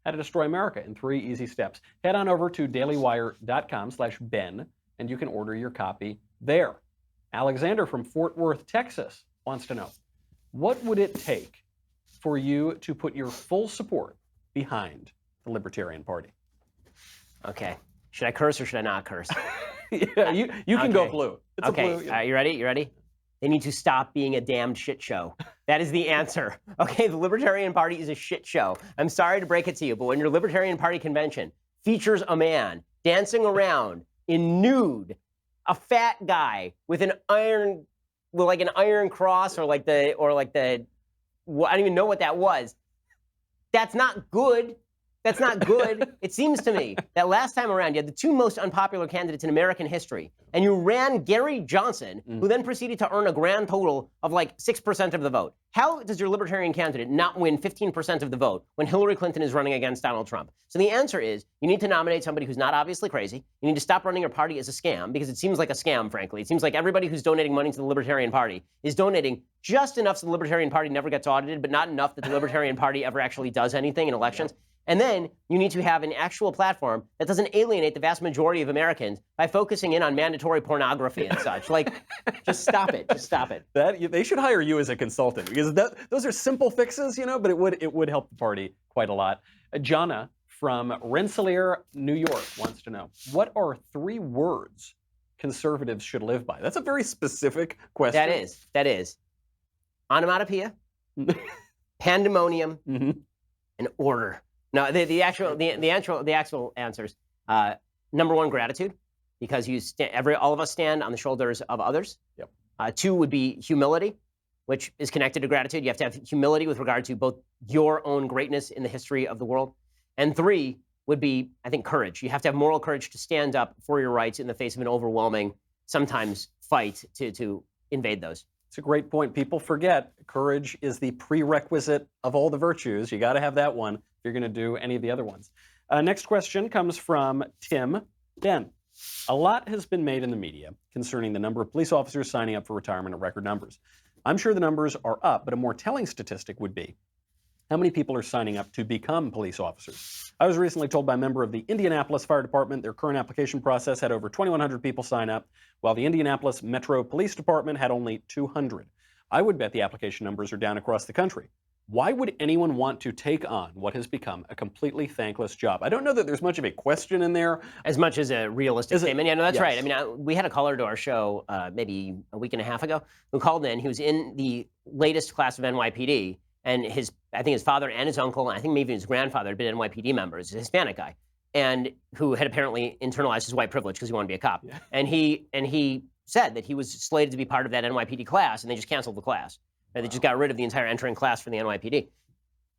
How to Destroy America in 3 Easy Steps. Head on over to dailywire.com/Ben, and you can order your copy there. Alexander from Fort Worth, Texas, wants to know, what would it take for you to put your full support behind the Libertarian Party? Okay. Should I curse or should I not curse? Yeah, you can go blue. It's okay. A blue, yeah. You ready? You ready? They need to stop being a damned shit show. That is the answer. Okay, the Libertarian Party is a shit show. I'm sorry to break it to you, but when your Libertarian Party convention features a man dancing around in nude, a fat guy with an iron cross or like the I don't even know what that was. That's not good. That's not good. It seems to me that last time around, you had the 2 most unpopular candidates in American history, and you ran Gary Johnson, who then proceeded to earn a grand total of like 6% of the vote. How does your Libertarian candidate not win 15% of the vote when Hillary Clinton is running against Donald Trump? So the answer is, you need to nominate somebody who's not obviously crazy. You need to stop running your party as a scam, because it seems like a scam, frankly. It seems like everybody who's donating money to the Libertarian Party is donating just enough so the Libertarian Party never gets audited, but not enough that the Libertarian Party ever actually does anything in elections. Yeah. And then you need to have an actual platform that doesn't alienate the vast majority of Americans by focusing in on mandatory pornography and such. Like, just stop it. Just stop it. They should hire you as a consultant, because those are simple fixes, but it would help the party quite a lot. Jana from Rensselaer, New York wants to know, what are 3 words conservatives should live by? That's a very specific question. That is. Onomatopoeia, pandemonium, and order. No, the actual answers. Number 1, gratitude, because all of us stand on the shoulders of others. Yep. 2 would be humility, which is connected to gratitude. You have to have humility with regard to both your own greatness in the history of the world. And 3 would be, I think, courage. You have to have moral courage to stand up for your rights in the face of an overwhelming, sometimes, fight to invade those. It's a great point. People forget courage is the prerequisite of all the virtues. You got to have that one if you're going to do any of the other ones. Next question comes from Tim. Ben, a lot has been made in the media concerning the number of police officers signing up for retirement at record numbers. I'm sure the numbers are up, but a more telling statistic would be how many people are signing up to become police officers. I was recently told by a member of the Indianapolis Fire Department their current application process had over 2,100 people sign up, while the Indianapolis Metro Police Department had only 200. I would bet the application numbers are down across the country. Why would anyone want to take on what has become a completely thankless job? I don't know that there's much of a question in there. As much as a realistic statement. Yeah, no, that's right. I mean, we had a caller to our show maybe a week and a half ago who called in. He was in the latest class of NYPD, and I think his father and his uncle, and I think maybe his grandfather had been NYPD members, a Hispanic guy, and who had apparently internalized his white privilege because he wanted to be a cop. Yeah. And he said that he was slated to be part of that NYPD class, and they just canceled the class. Wow. They just got rid of the entire entering class for the NYPD.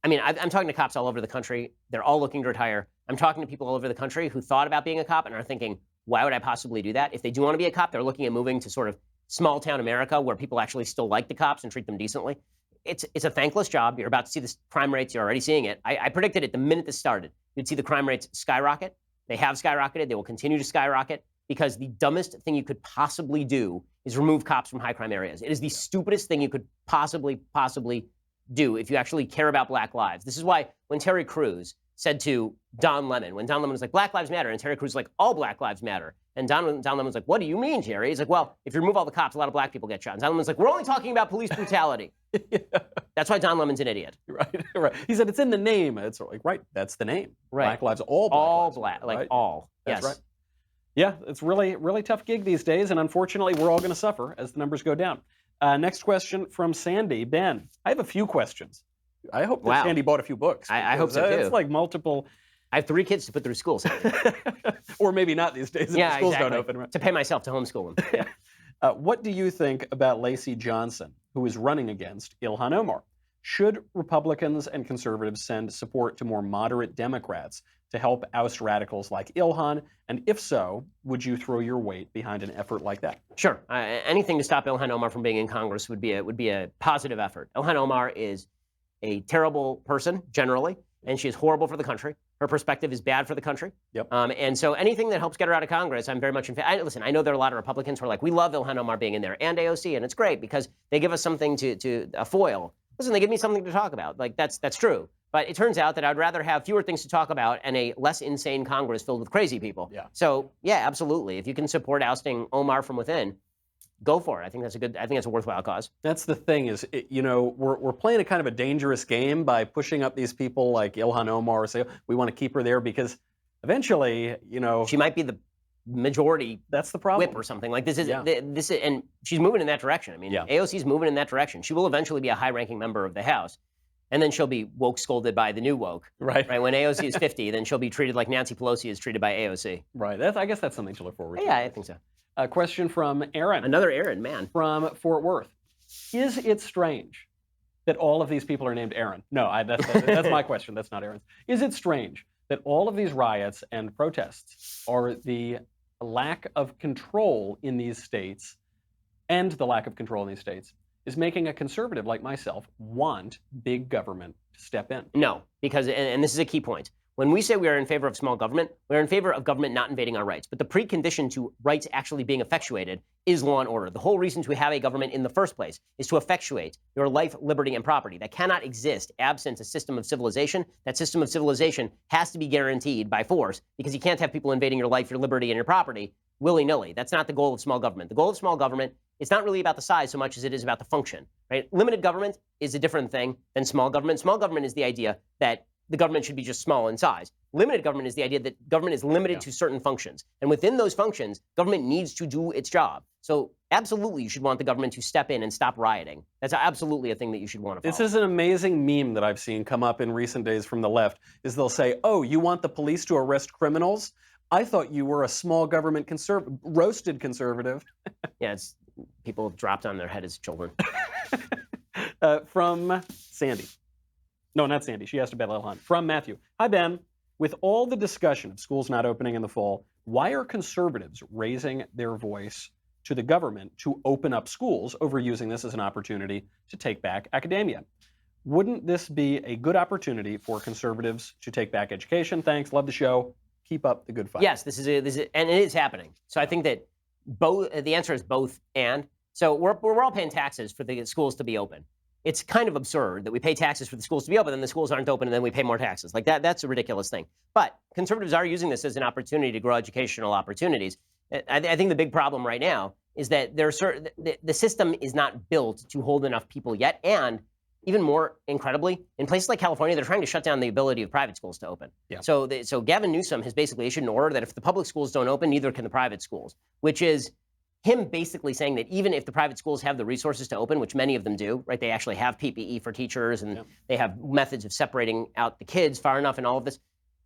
I mean, I'm talking to cops all over the country. They're all looking to retire. I'm talking to people all over the country who thought about being a cop and are thinking, why would I possibly do that? If they do want to be a cop, they're looking at moving to sort of small town America where people actually still like the cops and treat them decently. It's a thankless job. You're about to see the crime rates. You're already seeing it. I predicted it the minute this started. You'd see the crime rates skyrocket. They have skyrocketed. They will continue to skyrocket because the dumbest thing you could possibly do is remove cops from high crime areas. It is the stupidest thing you could possibly do if you actually care about black lives. This is why when Terry Crews said to Don Lemon, when Don Lemon was like, Black Lives Matter, and Terry Crews was like, all black lives matter. And Don Lemon was like, what do you mean, Terry? He's like, well, if you remove all the cops, a lot of black people get shot. And Don Lemon's like, we're only talking about police brutality. Yeah. That's why Don Lemon's an idiot. Right. He said it's in the name. It's like, right, that's the name. Right. Black lives, all black, matter, like right? all. That's yes. right. Yeah, it's really tough gig these days, and unfortunately, we're all going to suffer as the numbers go down. Next question from Sandy. Ben, I have a few questions. I hope that Sandy bought a few books. I hope so, too. It's like multiple... I have 3 kids to put through school, Sandy. Or maybe not these days if the schools don't open. Right? To pay myself to homeschool them. Yeah. What do you think about Lacey Johnson, who is running against Ilhan Omar? Should Republicans and conservatives send support to more moderate Democrats to help oust radicals like Ilhan? And if so, would you throw your weight behind an effort like that? Sure. Anything to stop Ilhan Omar from being in Congress would be a positive effort. Ilhan Omar is a terrible person, generally, and she is horrible for the country. Her perspective is bad for the country. Yep. And so anything that helps get her out of Congress, I'm very much in favor. Listen, I know there are a lot of Republicans who are like, we love Ilhan Omar being in there and AOC, and it's great because they give us something to a foil. Listen, they give me something to talk about. Like, that's true. But it turns out that I'd rather have fewer things to talk about and a less insane Congress filled with crazy people. Yeah. So, yeah, absolutely. If you can support ousting Omar from within, go for it. I think that's a worthwhile cause. That's the thing is, we're playing a kind of a dangerous game by pushing up these people like Ilhan Omar, say, we want to keep her there because eventually, she might be the majority that's the problem. Whip or something. Like this is, and she's moving in that direction. I mean, AOC's moving in that direction. She will eventually be a high-ranking member of the House. And then she'll be woke scolded by the new woke. Right. When AOC is 50, then she'll be treated like Nancy Pelosi is treated by AOC. Right. I guess that's something to look forward to. Yeah, I think so. A question from Aaron. Another Aaron, man. From Fort Worth. Is it strange that all of these people are named Aaron? No, that's my question. That's not Aaron's. Is it strange that all of these riots and protests are the lack of control in these states, and the lack of control in these states is making a conservative like myself want big government to step in? No, because, and this is a key point, when we say we are in favor of small government, we're in favor of government not invading our rights. But the precondition to rights actually being effectuated is law and order. The whole reason to have a government in the first place is to effectuate your life, liberty, and property. That cannot exist absent a system of civilization. That system of civilization has to be guaranteed by force because you can't have people invading your life, your liberty, and your property willy-nilly. That's not the goal of small government. The goal of small government, it's not really about the size so much as it is about the function, right? Limited government is a different thing than small government. Small government is the idea that the government should be just small in size. Limited government is the idea that government is limited to certain functions. And within those functions, government needs to do its job. So absolutely, you should want the government to step in and stop rioting. That's absolutely a thing that you should want to follow. This is an amazing meme that I've seen come up in recent days from the left, is they'll say, oh, you want the police to arrest criminals? I thought you were a small government roasted conservative. Yeah, it's people dropped on their head as children. From Sandy. No, not Sandy. She asked about Lil Hunt. From Matthew. Hi, Ben. With all the discussion of schools not opening in the fall, why are conservatives raising their voice to the government to open up schools over using this as an opportunity to take back academia? Wouldn't this be a good opportunity for conservatives to take back education? Thanks. Love the show. Keep up the good fight. Yes, this is and it is happening. So I think that both. The answer is both and. So we're all paying taxes for the schools to be open. It's kind of absurd that we pay taxes for the schools to be open, and the schools aren't open, and then we pay more taxes. Like that's a ridiculous thing. But conservatives are using this as an opportunity to grow educational opportunities. I think the big problem right now is that the system is not built to hold enough people yet, and even more incredibly, in places like California, they're trying to shut down the ability of private schools to open. Yeah. So Gavin Newsom has basically issued an order that if the public schools don't open, neither can the private schools, which is him basically saying that even if the private schools have the resources to open, which many of them do, right? They actually have PPE for teachers, and they have methods of separating out the kids far enough and all of this,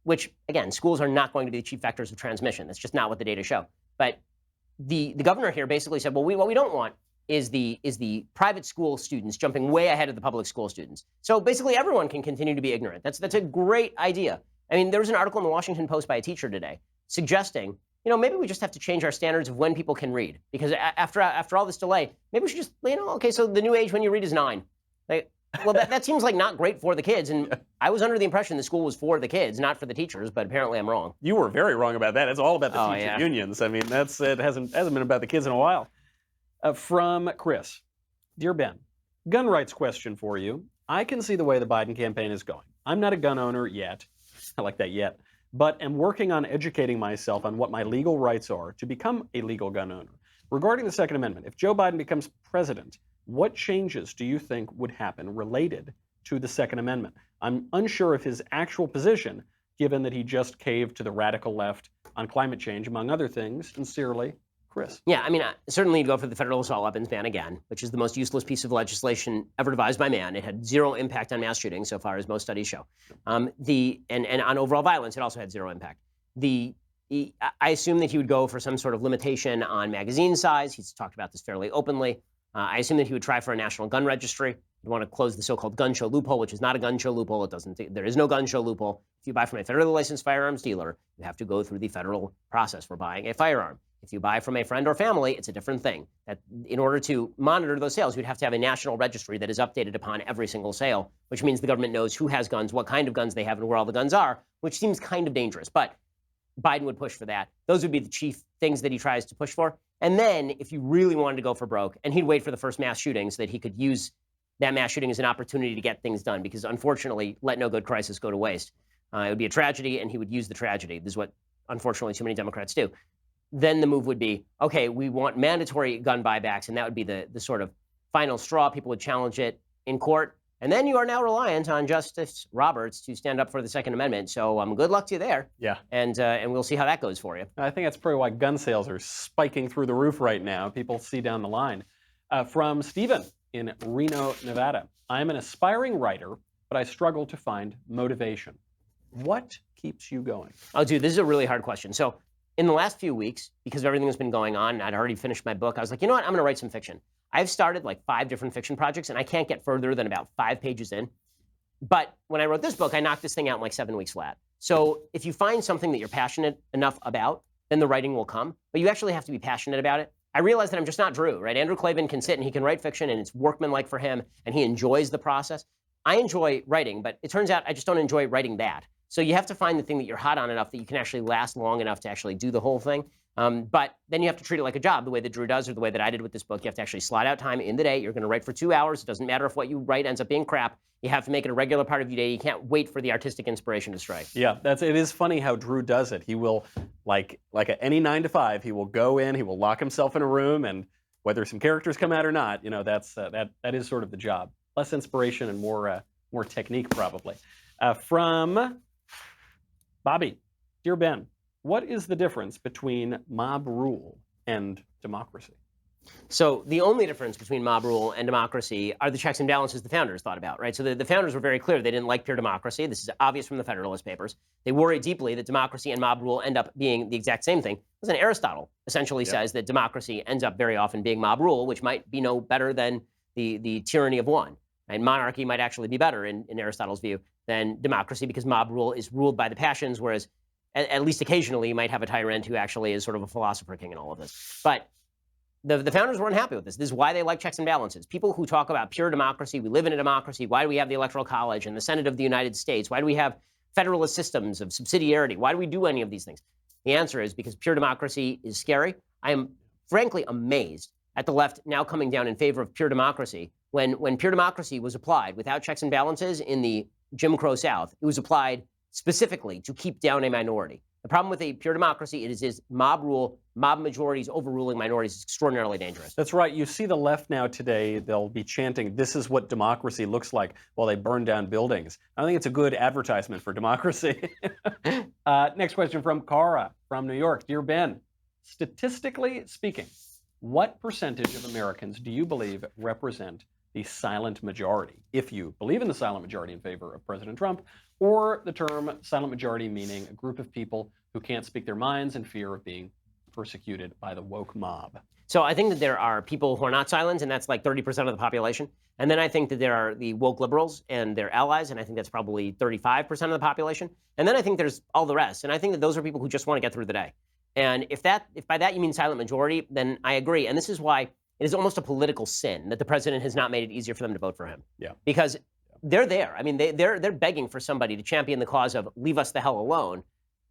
which, again, schools are not going to be the chief vectors of transmission. That's just not what the data show. But the governor here basically said, well, what we don't want is the private school students jumping way ahead of the public school students. So basically everyone can continue to be ignorant. That's a great idea. I mean, there was an article in the Washington Post by a teacher today suggesting, maybe we just have to change our standards of when people can read. Because after all this delay, maybe we should just, okay, so the new age when you read is 9. Like, well, that seems like not great for the kids. And I was under the impression the school was for the kids, not for the teachers, but apparently I'm wrong. You were very wrong about that. It's all about the teacher unions. I mean, it hasn't been about the kids in a while. From Chris. Dear Ben, gun rights question for you. I can see the way the Biden campaign is going. I'm not a gun owner yet. I like that yet. But am working on educating myself on what my legal rights are to become a legal gun owner. Regarding the Second Amendment, if Joe Biden becomes president, what changes do you think would happen related to the Second Amendment? I'm unsure of his actual position, given that he just caved to the radical left on climate change, among other things. Sincerely, Chris. Yeah, I mean, certainly you'd go for the federal assault weapons ban again, which is the most useless piece of legislation ever devised by man. It had zero impact on mass shootings, so far as most studies show. And on overall violence, it also had zero impact. I assume that he would go for some sort of limitation on magazine size. He's talked about this fairly openly. I assume that he would try for a national gun registry. He'd want to close the so-called gun show loophole, which is not a gun show loophole. There is no gun show loophole. If you buy from a federally licensed firearms dealer, you have to go through the federal process for buying a firearm. If you buy from a friend or family, it's a different thing. That in order to monitor those sales, you'd have to have a national registry that is updated upon every single sale, which means the government knows who has guns, what kind of guns they have, and where all the guns are, which seems kind of dangerous. But Biden would push for that. Those would be the chief things that he tries to push for. And then if you really wanted to go for broke, and he'd wait for the first mass shooting so that he could use that mass shooting as an opportunity to get things done, because unfortunately, let no good crisis go to waste. It would be a tragedy, and he would use the tragedy. This is what, unfortunately, too many Democrats do. Then the move would be, okay, we want mandatory gun buybacks, and that would be the sort of final straw. People would challenge it in court. And then you are now reliant on Justice Roberts to stand up for the Second Amendment. So good luck to you there. Yeah. And we'll see how that goes for you. I think that's probably why gun sales are spiking through the roof right now. People see down the line. From Stephen in Reno, Nevada. I'm an aspiring writer, but I struggle to find motivation. What keeps you going? Oh, dude, this is a really hard question. So in the last few weeks, because of everything that's been going on, I'd already finished my book. I was like, you know what? I'm going to write some fiction. I've started like 5 different fiction projects, and I can't get further than about 5 pages in. But when I wrote this book, I knocked this thing out in like 7 weeks flat. So if you find something that you're passionate enough about, then the writing will come. But you actually have to be passionate about it. I realize that I'm just not Drew, right? Andrew Klavan can sit and he can write fiction, and it's workmanlike for him, and he enjoys the process. I enjoy writing, but it turns out I just don't enjoy writing that. So you have to find the thing that you're hot on enough that you can actually last long enough to actually do the whole thing. But then you have to treat it like a job, the way that Drew does, or the way that I did with this book. You have to actually slot out time in the day. You're going to write for 2 hours. It doesn't matter if what you write ends up being crap. You have to make it a regular part of your day. You can't wait for the artistic inspiration to strike. Yeah, it is funny how Drew does it. He will, like at any 9 to 5, he will go in, he will lock himself in a room, and whether some characters come out or not, that is sort of the job. Less inspiration and more technique, probably. From Bobby, dear Ben, what is the difference between mob rule and democracy? So the only difference between mob rule and democracy are the checks and balances the founders thought about, right? So the founders were very clear they didn't like pure democracy. This is obvious from the Federalist Papers. They worry deeply that democracy and mob rule end up being the exact same thing. Listen, Aristotle essentially says that democracy ends up very often being mob rule, which might be no better than the tyranny of one. And monarchy might actually be better in Aristotle's view than democracy because mob rule is ruled by the passions, whereas at least occasionally you might have a tyrant who actually is sort of a philosopher king in all of this. But the founders weren't happy with this. This is why they like checks and balances. People who talk about pure democracy, we live in a democracy, why do we have the Electoral College and the Senate of the United States? Why do we have federalist systems of subsidiarity? Why do we do any of these things? The answer is because pure democracy is scary. I am frankly amazed at the left now coming down in favor of pure democracy. When pure democracy was applied without checks and balances in the Jim Crow South, it was applied specifically to keep down a minority. The problem with a pure democracy is mob rule, mob majorities overruling minorities is extraordinarily dangerous. That's right. You see the left now today, they'll be chanting, this is what democracy looks like while they burn down buildings. I think it's a good advertisement for democracy. Next question from Cara from New York. Dear Ben, statistically speaking, what percentage of Americans do you believe represent the silent majority, if you believe in the silent majority in favor of President Trump, or the term silent majority meaning a group of people who can't speak their minds in fear of being persecuted by the woke mob? So I think that there are people who are not silent, and that's like 30% of the population. And then I think that there are the woke liberals and their allies, and I think that's probably 35% of the population. And then I think there's all the rest. And I think that those are people who just want to get through the day. And if by that you mean silent majority, then I agree. And this is why it is almost a political sin that the president has not made it easier for them to vote for him. Yeah. Because they're there. I mean, they're begging for somebody to champion the cause of leave us the hell alone.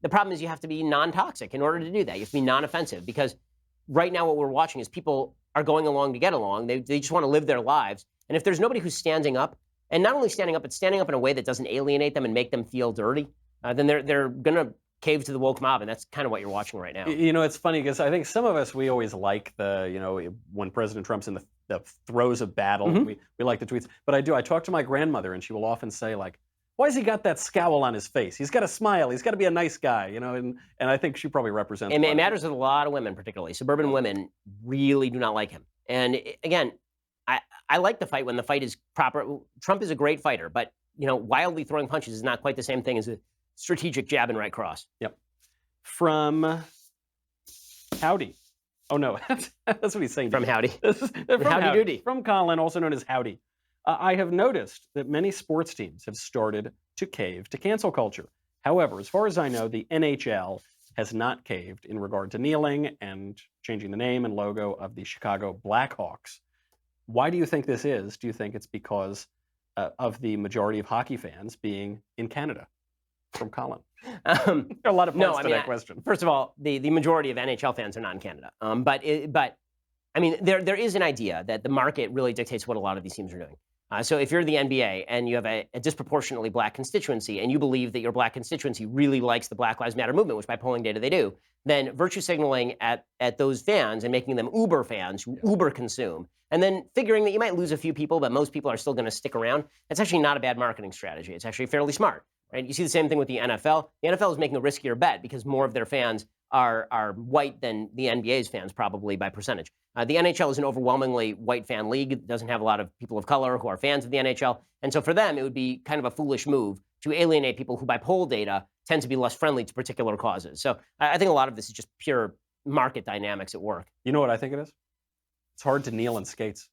The problem is you have to be non-toxic in order to do that. You have to be non-offensive because right now what we're watching is people are going along to get along. They just want to live their lives. And if there's nobody who's standing up, and not only standing up, but standing up in a way that doesn't alienate them and make them feel dirty, then they're going to cave to the woke mob, and that's kind of what you're watching right now. You know, it's funny because I think some of us, we always like when President Trump's in the throes of battle, we like the tweets. But I talk to my grandmother, and she will often say, like, why has he got that scowl on his face? He's got to smile. He's got to be a nice guy, and I think she probably represents. It matters with a lot of women, particularly suburban women, really do not like him. And again, I like the fight when the fight is proper. Trump is a great fighter, but wildly throwing punches is not quite the same thing as a strategic jab and right cross. Yep. From Howdy. Oh no, that's what he's saying. From Howdy. From Howdy Doody. From Colin, also known as Howdy. I have noticed that many sports teams have started to cave to cancel culture. However, as far as I know, the NHL has not caved in regard to kneeling and changing the name and logo of the Chicago Blackhawks. Why do you think this is? Do you think it's because of the majority of hockey fans being in Canada? From Colin. A lot of points to that question. First of all, the majority of NHL fans are not in Canada. But I mean, there is an idea that the market really dictates what a lot of these teams are doing. So if you're the NBA and you have a disproportionately black constituency and you believe that your black constituency really likes the Black Lives Matter movement, which by polling data they do, then virtue signaling at those fans and making them Uber fans who Uber consume, and then figuring that you might lose a few people, but most people are still going to stick around, that's actually not a bad marketing strategy. It's actually fairly smart. Right? You see the same thing with the NFL. The NFL is making a riskier bet because more of their fans are white than the NBA's fans, probably by percentage. The NHL is an overwhelmingly white fan league. It doesn't have a lot of people of color who are fans of the NHL. And so for them, it would be kind of a foolish move to alienate people who, by poll data, tend to be less friendly to particular causes. So I think a lot of this is just pure market dynamics at work. You know what I think it is? It's hard to kneel in skates.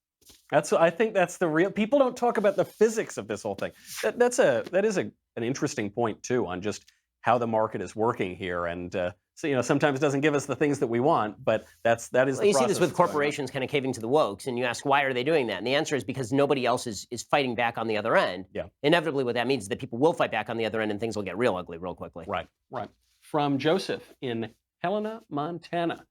I think that's the real. People don't talk about the physics of this whole thing. That is an interesting point too on just how the market is working here, and so sometimes it doesn't give us the things that we want, but that is. Well, you see this with corporations kind of caving to the wokes, and you ask why are they doing that, and the answer is because nobody else is fighting back on the other end. Yeah. Inevitably, what that means is that people will fight back on the other end, and things will get real ugly real quickly. Right. From Joseph in Helena, Montana.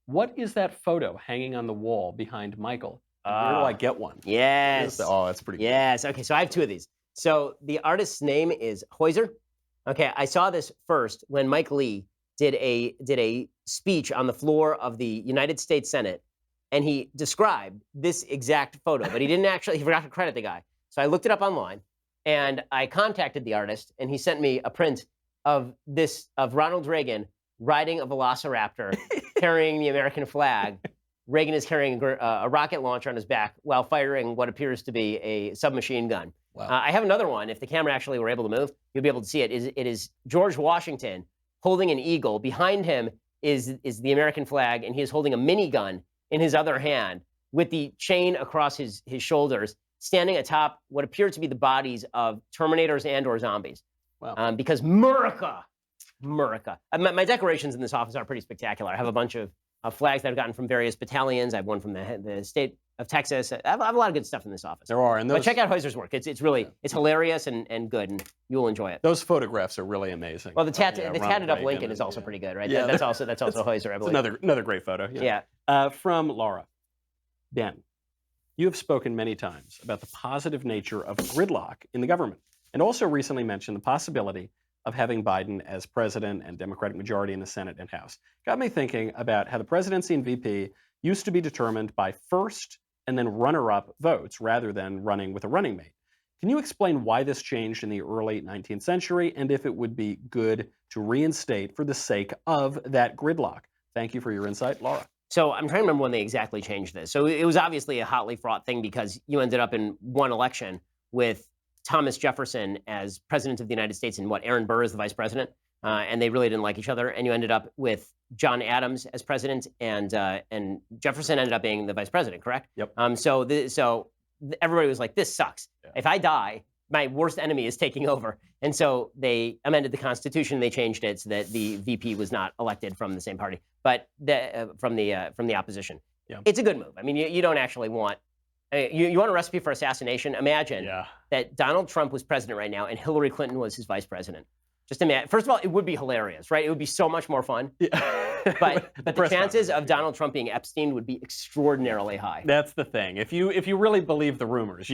What is that photo hanging on the wall behind Michael? Where do I get one? Yes. That's pretty good. Yes. Okay, so I have two of these. So the artist's name is Heuser. Okay, I saw this first when Mike Lee did a speech on the floor of the United States Senate, and he described this exact photo, but he forgot to credit the guy. So I looked it up online, And I contacted the artist, and he sent me a print of Ronald Reagan riding a velociraptor, carrying the American flag. Reagan is carrying a rocket launcher on his back while firing what appears to be a submachine gun. Wow. I have another one. If the camera actually were able to move, you'll be able to see it. It is George Washington holding an eagle. Behind him is the American flag, and he is holding a minigun in his other hand with the chain across his shoulders, standing atop what appear to be the bodies of Terminators and/or zombies. Wow. Because America. My decorations in this office are pretty spectacular. I have a bunch of flags that I've gotten from various battalions. I have one from the state of Texas. I have a lot of good stuff in this office. There are. And but check out Heuser's work. It's really it's hilarious and good, and you'll enjoy it. Those photographs are really amazing. Well, the tatted up Lincoln is also pretty good, right? Yeah, that's also Heuser, I believe. It's another great photo. Yeah. From Laura. Ben, you have spoken many times about the positive nature of gridlock in the government, and also recently mentioned the possibility of having Biden as president and Democratic majority in the Senate and House. Got me thinking about how the presidency and VP used to be determined by first and then runner-up votes rather than running with a running mate. Can you explain why this changed in the early 19th century and if it would be good to reinstate for the sake of that gridlock? Thank you for your insight, Laura. So I'm trying to remember when they exactly changed this. So it was obviously a hotly fraught thing because you ended up in one election with Thomas Jefferson as president of the United States and Aaron Burr as the vice president, and they really didn't like each other. And you ended up with John Adams as president, and Jefferson ended up being the vice president, correct? Yep. So everybody was like, "This sucks. Yeah. If I die, my worst enemy is taking over." And so they amended the Constitution. They changed it so that the VP was not elected from the same party, but from the opposition. Yeah. It's a good move. I mean, you don't actually want. You want a recipe for assassination? Imagine that Donald Trump was president right now and Hillary Clinton was his vice president. Just imagine. First of all, it would be hilarious, right? It would be so much more fun. Yeah. But the chances of Donald Trump being Epstein would be extraordinarily high. That's the thing. If you really believe the rumors,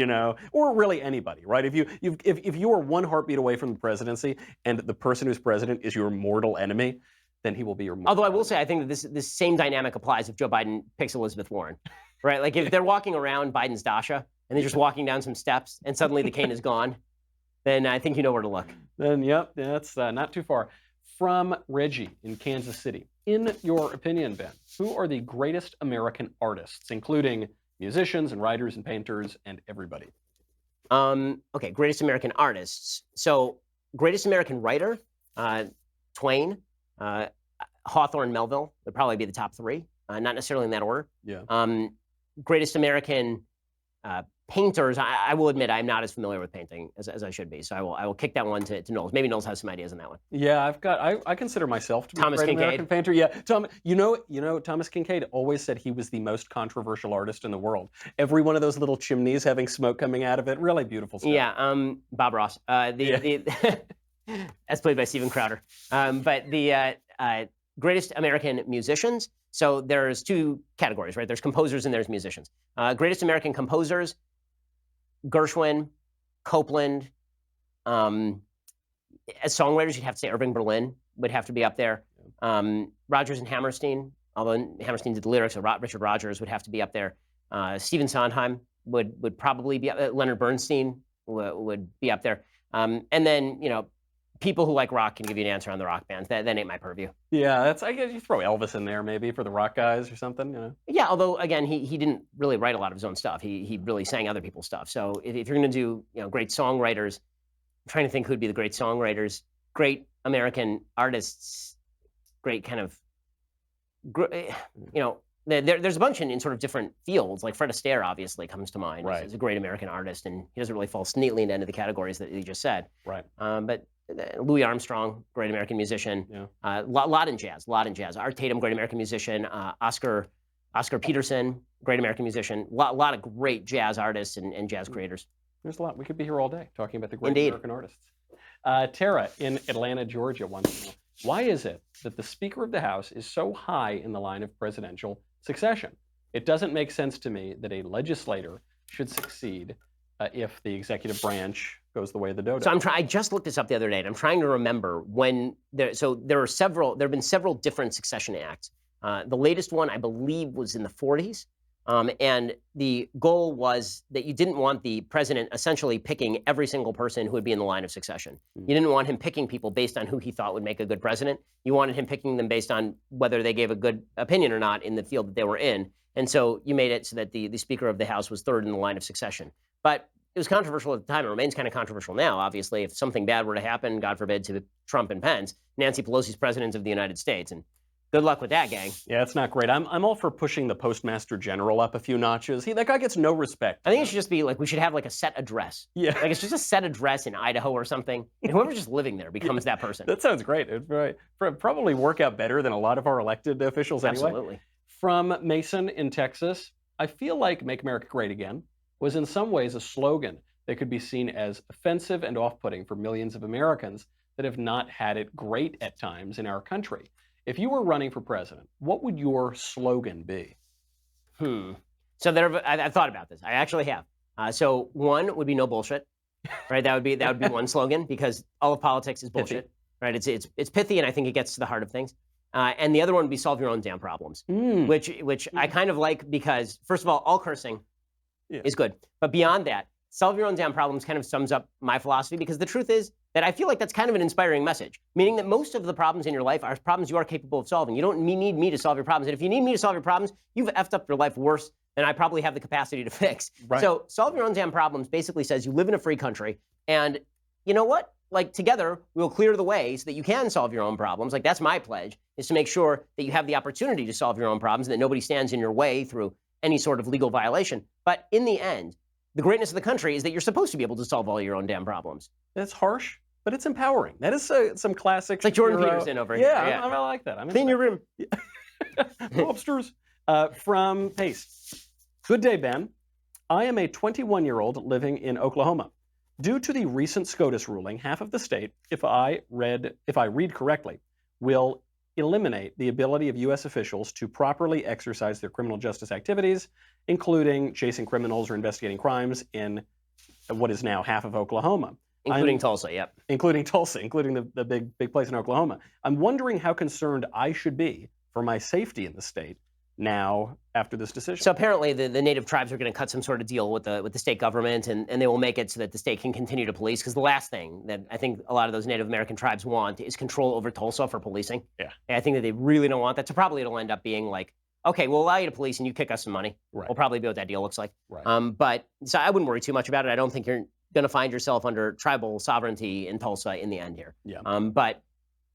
or really anybody, right? If you are one heartbeat away from the presidency and the person who's president is your mortal enemy, then he will be your mortal Although I will enemy. say, I think that this same dynamic applies if Joe Biden picks Elizabeth Warren. Right, like if they're walking around Biden's Dasha and they're just walking down some steps and suddenly the cane is gone, then I think you know where to look. Then, yep, that's not too far. From Reggie in Kansas City. In your opinion, Ben, who are the greatest American artists, including musicians and writers and painters and everybody? Okay, greatest American artists. So, greatest American writer, Twain, Hawthorne, Melville would probably be the top three. Not necessarily in that order. Yeah. Greatest American painters. I will admit I'm not as familiar with painting as I should be. So I will kick that one to Knowles. Maybe Knowles has some ideas on that one. Yeah, I consider myself to be Thomas a great Kincaid. American painter. Yeah, Thomas Kincaid always said he was the most controversial artist in the world. Every one of those little chimneys having smoke coming out of it, really beautiful stuff. Yeah. Bob Ross. As played by Steven Crowder. But the greatest American musicians. So there's two categories, right? There's composers and there's musicians. Greatest American composers, Gershwin, Copeland. As songwriters, you'd have to say Irving Berlin would have to be up there. Rodgers and Hammerstein, although Hammerstein did the lyrics, so Richard Rodgers would have to be up there. Stephen Sondheim would probably be up there. Leonard Bernstein would be up there. And then, people who like rock can give you an answer on the rock bands. That ain't my purview. Yeah, I guess you throw Elvis in there maybe for the rock guys or something. Yeah, although again, he didn't really write a lot of his own stuff. He really sang other people's stuff. So if you're going to do great songwriters, I'm trying to think who'd be the great songwriters, great American artists, great kind of, there's a bunch in sort of different fields. Like Fred Astaire obviously comes to mind. Right. He's a great American artist, and he doesn't really fall neatly into any of the categories that you just said. Right. But Louis Armstrong, great American musician. Yeah. Lot in jazz. Art Tatum, great American musician. Oscar Peterson, great American musician. Lot of great jazz artists and jazz creators. There's a lot. We could be here all day talking about the great Indeed. American artists. Tara in Atlanta, Georgia wants to know, why is it that the Speaker of the House is so high in the line of presidential succession? It doesn't make sense to me that a legislator should succeed if the executive branch goes the way of the dodo. So I just looked this up the other day, and I'm trying to remember when there have been several different succession acts. The latest one, I believe, was in the 40s. And the goal was that you didn't want the president essentially picking every single person who would be in the line of succession. You didn't want him picking people based on who he thought would make a good president. You wanted him picking them based on whether they gave a good opinion or not in the field that they were in. And so you made it so that the Speaker of the House was third in the line of succession. But it was controversial at the time. It remains kind of controversial now, obviously. If something bad were to happen, God forbid, to Trump and Pence, Nancy Pelosi's president of the United States. And good luck with that, gang. Yeah, it's not great. I'm all for pushing the Postmaster General up a few notches. That guy gets no respect. I think it should just be like, we should have like a set address. Yeah. Like it's just a set address in Idaho or something. And whoever's just living there becomes that person. That sounds great. It would probably work out better than a lot of our elected officials anyway. Absolutely. From Mason in Texas, I feel like Make America Great Again was in some ways a slogan that could be seen as offensive and off-putting for millions of Americans that have not had it great at times in our country. If you were running for president, what would your slogan be? So I've thought about this. I actually have. So one would be no bullshit, right? That would be one slogan, because all of politics is bullshit, right? It's pithy, and I think it gets to the heart of things. And the other one would be solve your own damn problems, which I kind of like, because first of all cursing is good, but beyond that, solve your own damn problems kind of sums up my philosophy, because the truth is that I feel like that's kind of an inspiring message, meaning that most of the problems in your life are problems you are capable of solving. You don't need me to solve your problems. And if you need me to solve your problems, you've effed up your life worse than I probably have the capacity to fix. Right. So solve your own damn problems basically says you live in a free country, and you know what? Like, together, we'll clear the way so that you can solve your own problems. Like, that's my pledge, is to make sure that you have the opportunity to solve your own problems and that nobody stands in your way through any sort of legal violation. But in the end, the greatness of the country is that you're supposed to be able to solve all your own damn problems. That's harsh, but it's empowering. That is some classic. It's like Jordan Peterson over here. Yeah, I like that. Clean your room. Go upstairs. From Pace. Good day, Ben. I am a 21-year-old living in Oklahoma. Due to the recent SCOTUS ruling, half of the state, if I read correctly, will eliminate the ability of U.S. officials to properly exercise their criminal justice activities, including chasing criminals or investigating crimes in what is now half of Oklahoma. Including Tulsa, yep. Including Tulsa, including the big place in Oklahoma. I'm wondering how concerned I should be for my safety in the state now after this decision. So apparently the native tribes are going to cut some sort of deal with the state government, and they will make it so that the state can continue to police, because the last thing that I think a lot of those Native American tribes want is control over Tulsa for policing. Yeah. And I think that they really don't want that. So probably it'll end up being like, okay, we'll allow you to police and you kick us some money. Right. We'll probably be what that deal looks like. Right. But so I wouldn't worry too much about it. I don't think you're going to find yourself under tribal sovereignty in Tulsa in the end here. Yeah. But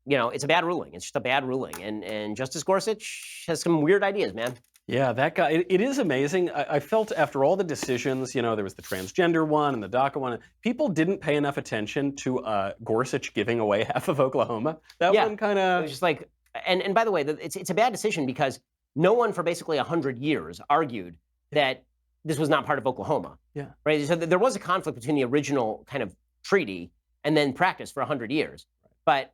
you know, it's a bad ruling. It's just a bad ruling. And Justice Gorsuch has some weird ideas, man. Yeah, that guy, it is amazing. I felt after all the decisions, you know, there was the transgender one and the DACA one, people didn't pay enough attention to Gorsuch giving away half of Oklahoma. That one kind of... It was just like, and by the way, it's a bad decision because no one for basically 100 years argued that this was not part of Oklahoma. Yeah. Right? So there was a conflict between the original kind of treaty and then practice for 100 years. But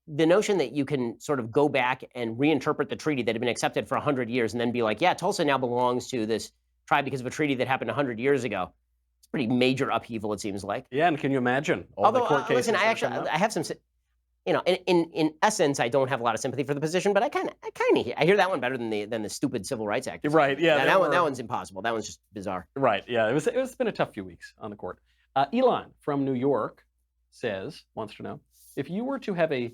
the notion that you can sort of go back and reinterpret the treaty that had been accepted for 100 years and then be like, yeah, Tulsa now belongs to this tribe because of a treaty that happened 100 years ago. It's a pretty major upheaval, it seems like. Yeah, and can you imagine all the court cases? Listen, I have some, you know, in essence, I don't have a lot of sympathy for the position, but I hear that one better than the stupid Civil Rights Act. Right, yeah. That one's impossible. That one's just bizarre. Right, yeah. It's been a tough few weeks on the court. Elon from New York wants to know, if you were to have a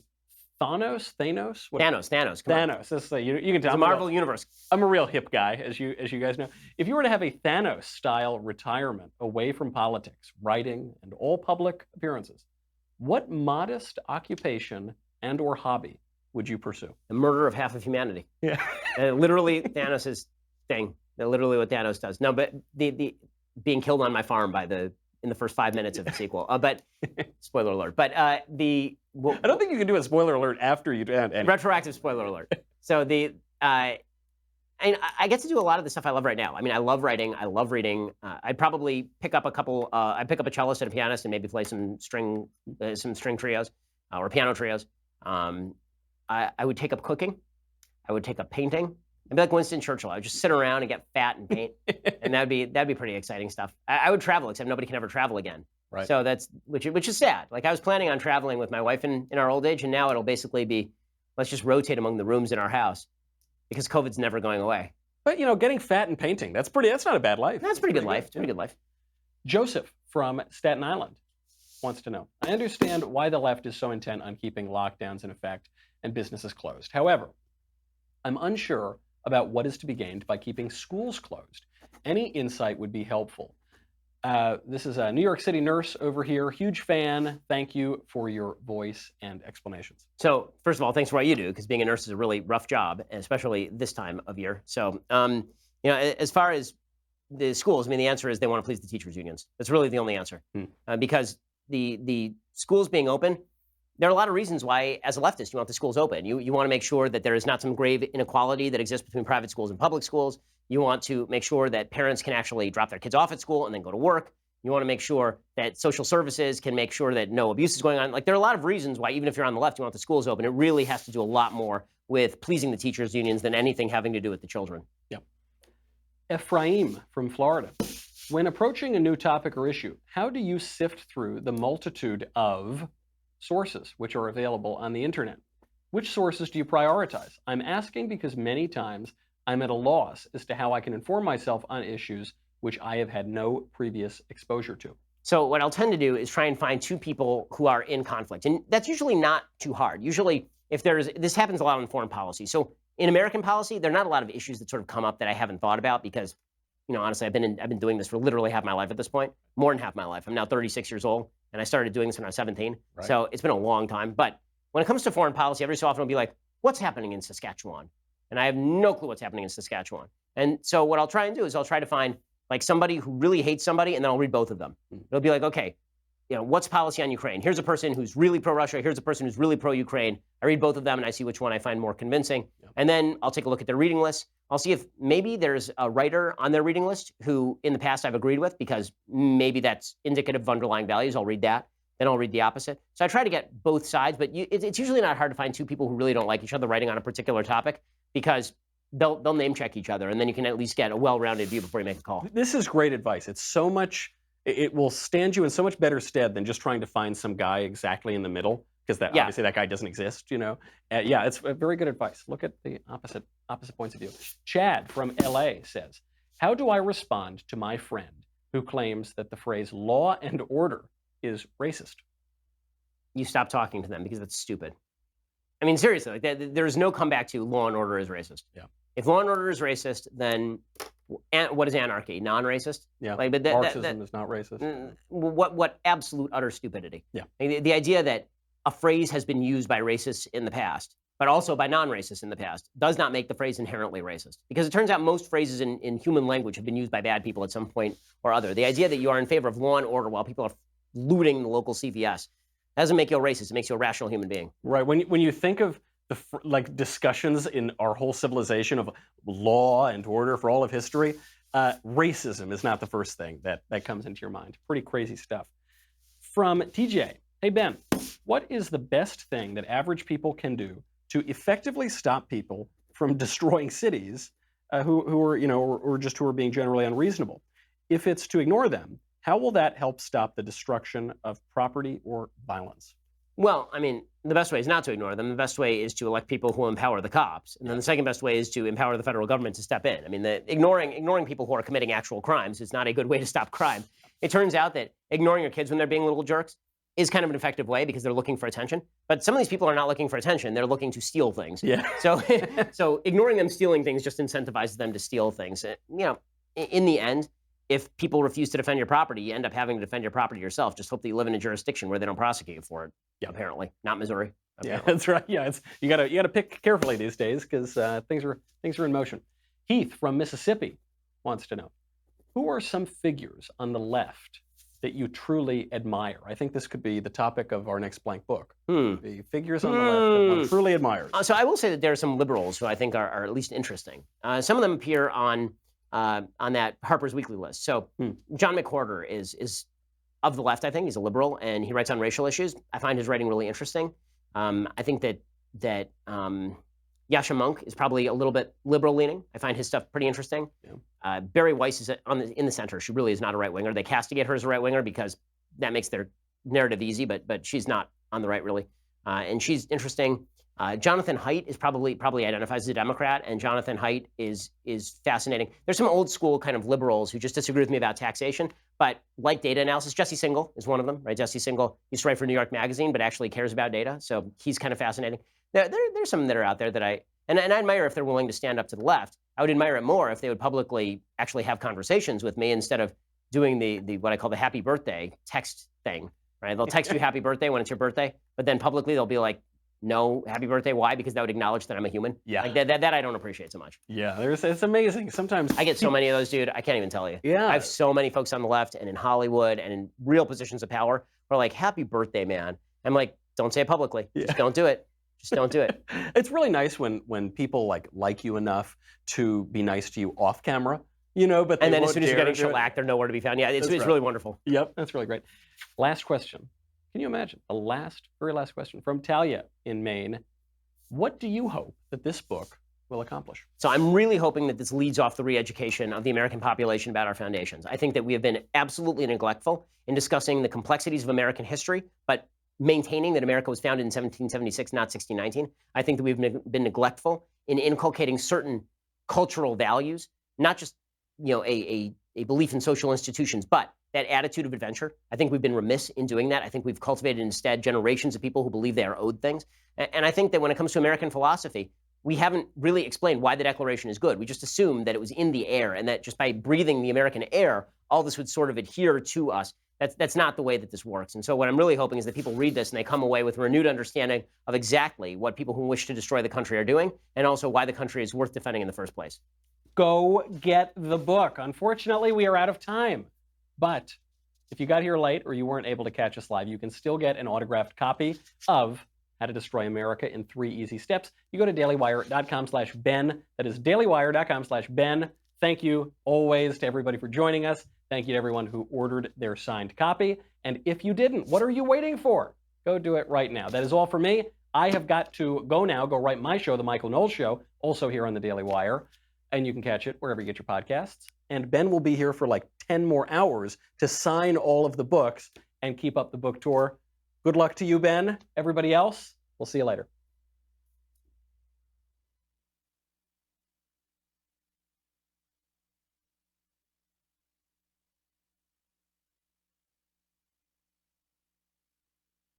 Thanos. Come on. Thanos. You can tell. It's a Marvel universe. I'm a real hip guy, as you guys know. If you were to have a Thanos-style retirement away from politics, writing, and all public appearances, what modest occupation and/or hobby would you pursue? The murder of half of humanity. Yeah. Literally, Thanos' thing. Literally, what Thanos does. No, but the being killed on my farm in the first 5 minutes of the sequel. But spoiler alert. But I don't think you can do a spoiler alert after you end. Retroactive spoiler alert. So I get to do a lot of the stuff I love right now. I mean, I love writing. I love reading. I'd probably pick up I'd pick up a cellist and a pianist and maybe play some string trios or piano trios. I would take up cooking. I would take up painting. I'd be like Winston Churchill. I would just sit around and get fat and paint, and that'd be pretty exciting stuff. I would travel, except nobody can ever travel again. Right. So that's which is sad. Like, I was planning on traveling with my wife in our old age, and now it'll basically be, let's just rotate among the rooms in our house because COVID's never going away. But getting fat and painting, that's not a bad life. That's pretty good life. It's a pretty good life. Joseph from Staten Island wants to know, I understand why the left is so intent on keeping lockdowns in effect and businesses closed. However, I'm unsure about what is to be gained by keeping schools closed. Any insight would be helpful. This is a New York City nurse over here. Huge fan. Thank you for your voice and explanations. So first of all, thanks for what you do, because being a nurse is a really rough job, especially this time of year. So, as far as the schools, the answer is they want to please the teachers' unions. That's really the only answer. Because the schools being open, there are a lot of reasons why, as a leftist, you want the schools open. You want to make sure that there is not some grave inequality that exists between private schools and public schools. You want to make sure that parents can actually drop their kids off at school and then go to work. You want to make sure that social services can make sure that no abuse is going on. Like, there are a lot of reasons why, even if you're on the left, you want the schools open. It really has to do a lot more with pleasing the teachers' unions than anything having to do with the children. Yep. Ephraim from Florida. When approaching a new topic or issue, how do you sift through the multitude of sources which are available on the internet? Which sources do you prioritize? I'm asking because many times I'm at a loss as to how I can inform myself on issues which I have had no previous exposure to. So what I'll tend to do is try and find two people who are in conflict. And that's usually not too hard. Usually, this happens a lot in foreign policy. So in American policy, there are not a lot of issues that sort of come up that I haven't thought about because, honestly, I've been doing this for literally half my life at this point, more than half my life. I'm now 36 years old, and I started doing this when I was 17. Right. So it's been a long time. But when it comes to foreign policy, every so often I'll be like, what's happening in Saskatchewan? And I have no clue what's happening in Saskatchewan. And so what I'll try and do is I'll try to find like somebody who really hates somebody, and then I'll read both of them. It'll be like, okay, what's policy on Ukraine? Here's a person who's really pro-Russia. Here's a person who's really pro-Ukraine. I read both of them, and I see which one I find more convincing. Yep. And then I'll take a look at their reading list. I'll see if maybe there's a writer on their reading list who in the past I've agreed with, because maybe that's indicative of underlying values. I'll read that. Then I'll read the opposite. So I try to get both sides, but it's usually not hard to find two people who really don't like each other writing on a particular topic, because they'll name check each other, and then you can at least get a well-rounded view before you make a call. This is great advice. It will stand you in so much better stead than just trying to find some guy exactly in the middle, because obviously that guy doesn't exist, it's very good advice. Look at the opposite points of view. Chad from LA says, how do I respond to my friend who claims that the phrase law and order is racist? You stop talking to them, because that's stupid. Seriously, there's no comeback to law and order is racist. Yeah. If law and order is racist, then what is anarchy? Non-racist? Yeah. Marxism is not racist. What absolute utter stupidity. Yeah. The idea that a phrase has been used by racists in the past, but also by non-racists in the past, does not make the phrase inherently racist. Because it turns out most phrases in human language have been used by bad people at some point or other. The idea that you are in favor of law and order while people are looting the local CVS doesn't make you a racist. It makes you a rational human being. Right. When you think of the discussions in our whole civilization of law and order for all of history, racism is not the first thing that comes into your mind. Pretty crazy stuff. From TJ, hey Ben, what is the best thing that average people can do to effectively stop people from destroying cities who are being generally unreasonable? If it's to ignore them, how will that help stop the destruction of property or violence? Well, the best way is not to ignore them. The best way is to elect people who empower the cops. And then the second best way is to empower the federal government to step in. Ignoring people who are committing actual crimes is not a good way to stop crime. It turns out that ignoring your kids when they're being little jerks is kind of an effective way, because they're looking for attention. But some of these people are not looking for attention. They're looking to steal things. Yeah. So ignoring them stealing things just incentivizes them to steal things. In the end, if people refuse to defend your property, you end up having to defend your property yourself. Just hope that you live in a jurisdiction where they don't prosecute you for it. Yeah. Apparently, not Missouri. Apparently. Yeah, that's right. Yeah, you gotta pick carefully these days, because things are in motion. Heath from Mississippi wants to know, who are some figures on the left that you truly admire? I think this could be the topic of our next blank book. The figures on the left that one truly admires. So I will say that there are some liberals who I think are at least interesting. Some of them appear on that Harper's Weekly list. So John McWhorter is of the left, I think. He's a liberal, and he writes on racial issues. I find his writing really interesting. I think that Yasha Monk is probably a little bit liberal-leaning. I find his stuff pretty interesting. Yeah. Barry Weiss is in the center. She really is not a right-winger. They castigate her as a right-winger because that makes their narrative easy, but she's not on the right, really. And she's interesting. Jonathan Haidt is probably identifies as a Democrat, and Jonathan Haidt is fascinating. There's some old school kind of liberals who just disagree with me about taxation, but like data analysis. Jesse Singal is one of them, right? Jesse Singal used to write for New York Magazine, but actually cares about data, so he's kind of fascinating. There's some that are out there that I admire if they're willing to stand up to the left. I would admire it more if they would publicly actually have conversations with me instead of doing the what I call the happy birthday text thing, right? They'll text you happy birthday when it's your birthday, but then publicly they'll be like, no, happy birthday. Why? Because that would acknowledge that I'm a human. Yeah. Like that I don't appreciate so much. Yeah, it's amazing. Sometimes I get so many of those, dude. I can't even tell you. Yeah. I have so many folks on the left and in Hollywood and in real positions of power who are like, happy birthday, man. I'm like, don't say it publicly. Yeah. Just don't do it. Just don't do it. It's really nice when people like you enough to be nice to you off camera, you know, but and then as soon as you're getting shellacked, they're nowhere to be found. Yeah, it's really wonderful. Yep, that's really great. Last question. Can you imagine? Very last question from Talia in Maine. What do you hope that this book will accomplish? So I'm really hoping that this leads off the re-education of the American population about our foundations. I think that we have been absolutely neglectful in discussing the complexities of American history, but maintaining that America was founded in 1776, not 1619. I think that we've been neglectful in inculcating certain cultural values, not just a belief in social institutions, but that attitude of adventure. I think we've been remiss in doing that. I think we've cultivated instead generations of people who believe they are owed things. And I think that when it comes to American philosophy, we haven't really explained why the Declaration is good. We just assumed that it was in the air and that just by breathing the American air, all this would sort of adhere to us. That's not the way that this works. And so what I'm really hoping is that people read this and they come away with a renewed understanding of exactly what people who wish to destroy the country are doing and also why the country is worth defending in the first place. Go get the book. Unfortunately, we are out of time. But if you got here late or you weren't able to catch us live, you can still get an autographed copy of How to Destroy America in 3 Easy Steps. You go to dailywire.com/Ben. That is dailywire.com/Ben. Thank you always to everybody for joining us. Thank you to everyone who ordered their signed copy. And if you didn't, what are you waiting for? Go do it right now. That is all for me. I have got to go now, go write my show, The Michael Knowles Show, also here on the Daily Wire. And you can catch it wherever you get your podcasts. And Ben will be here for like 10 more hours to sign all of the books and keep up the book tour. Good luck to you, Ben. Everybody else, we'll see you later.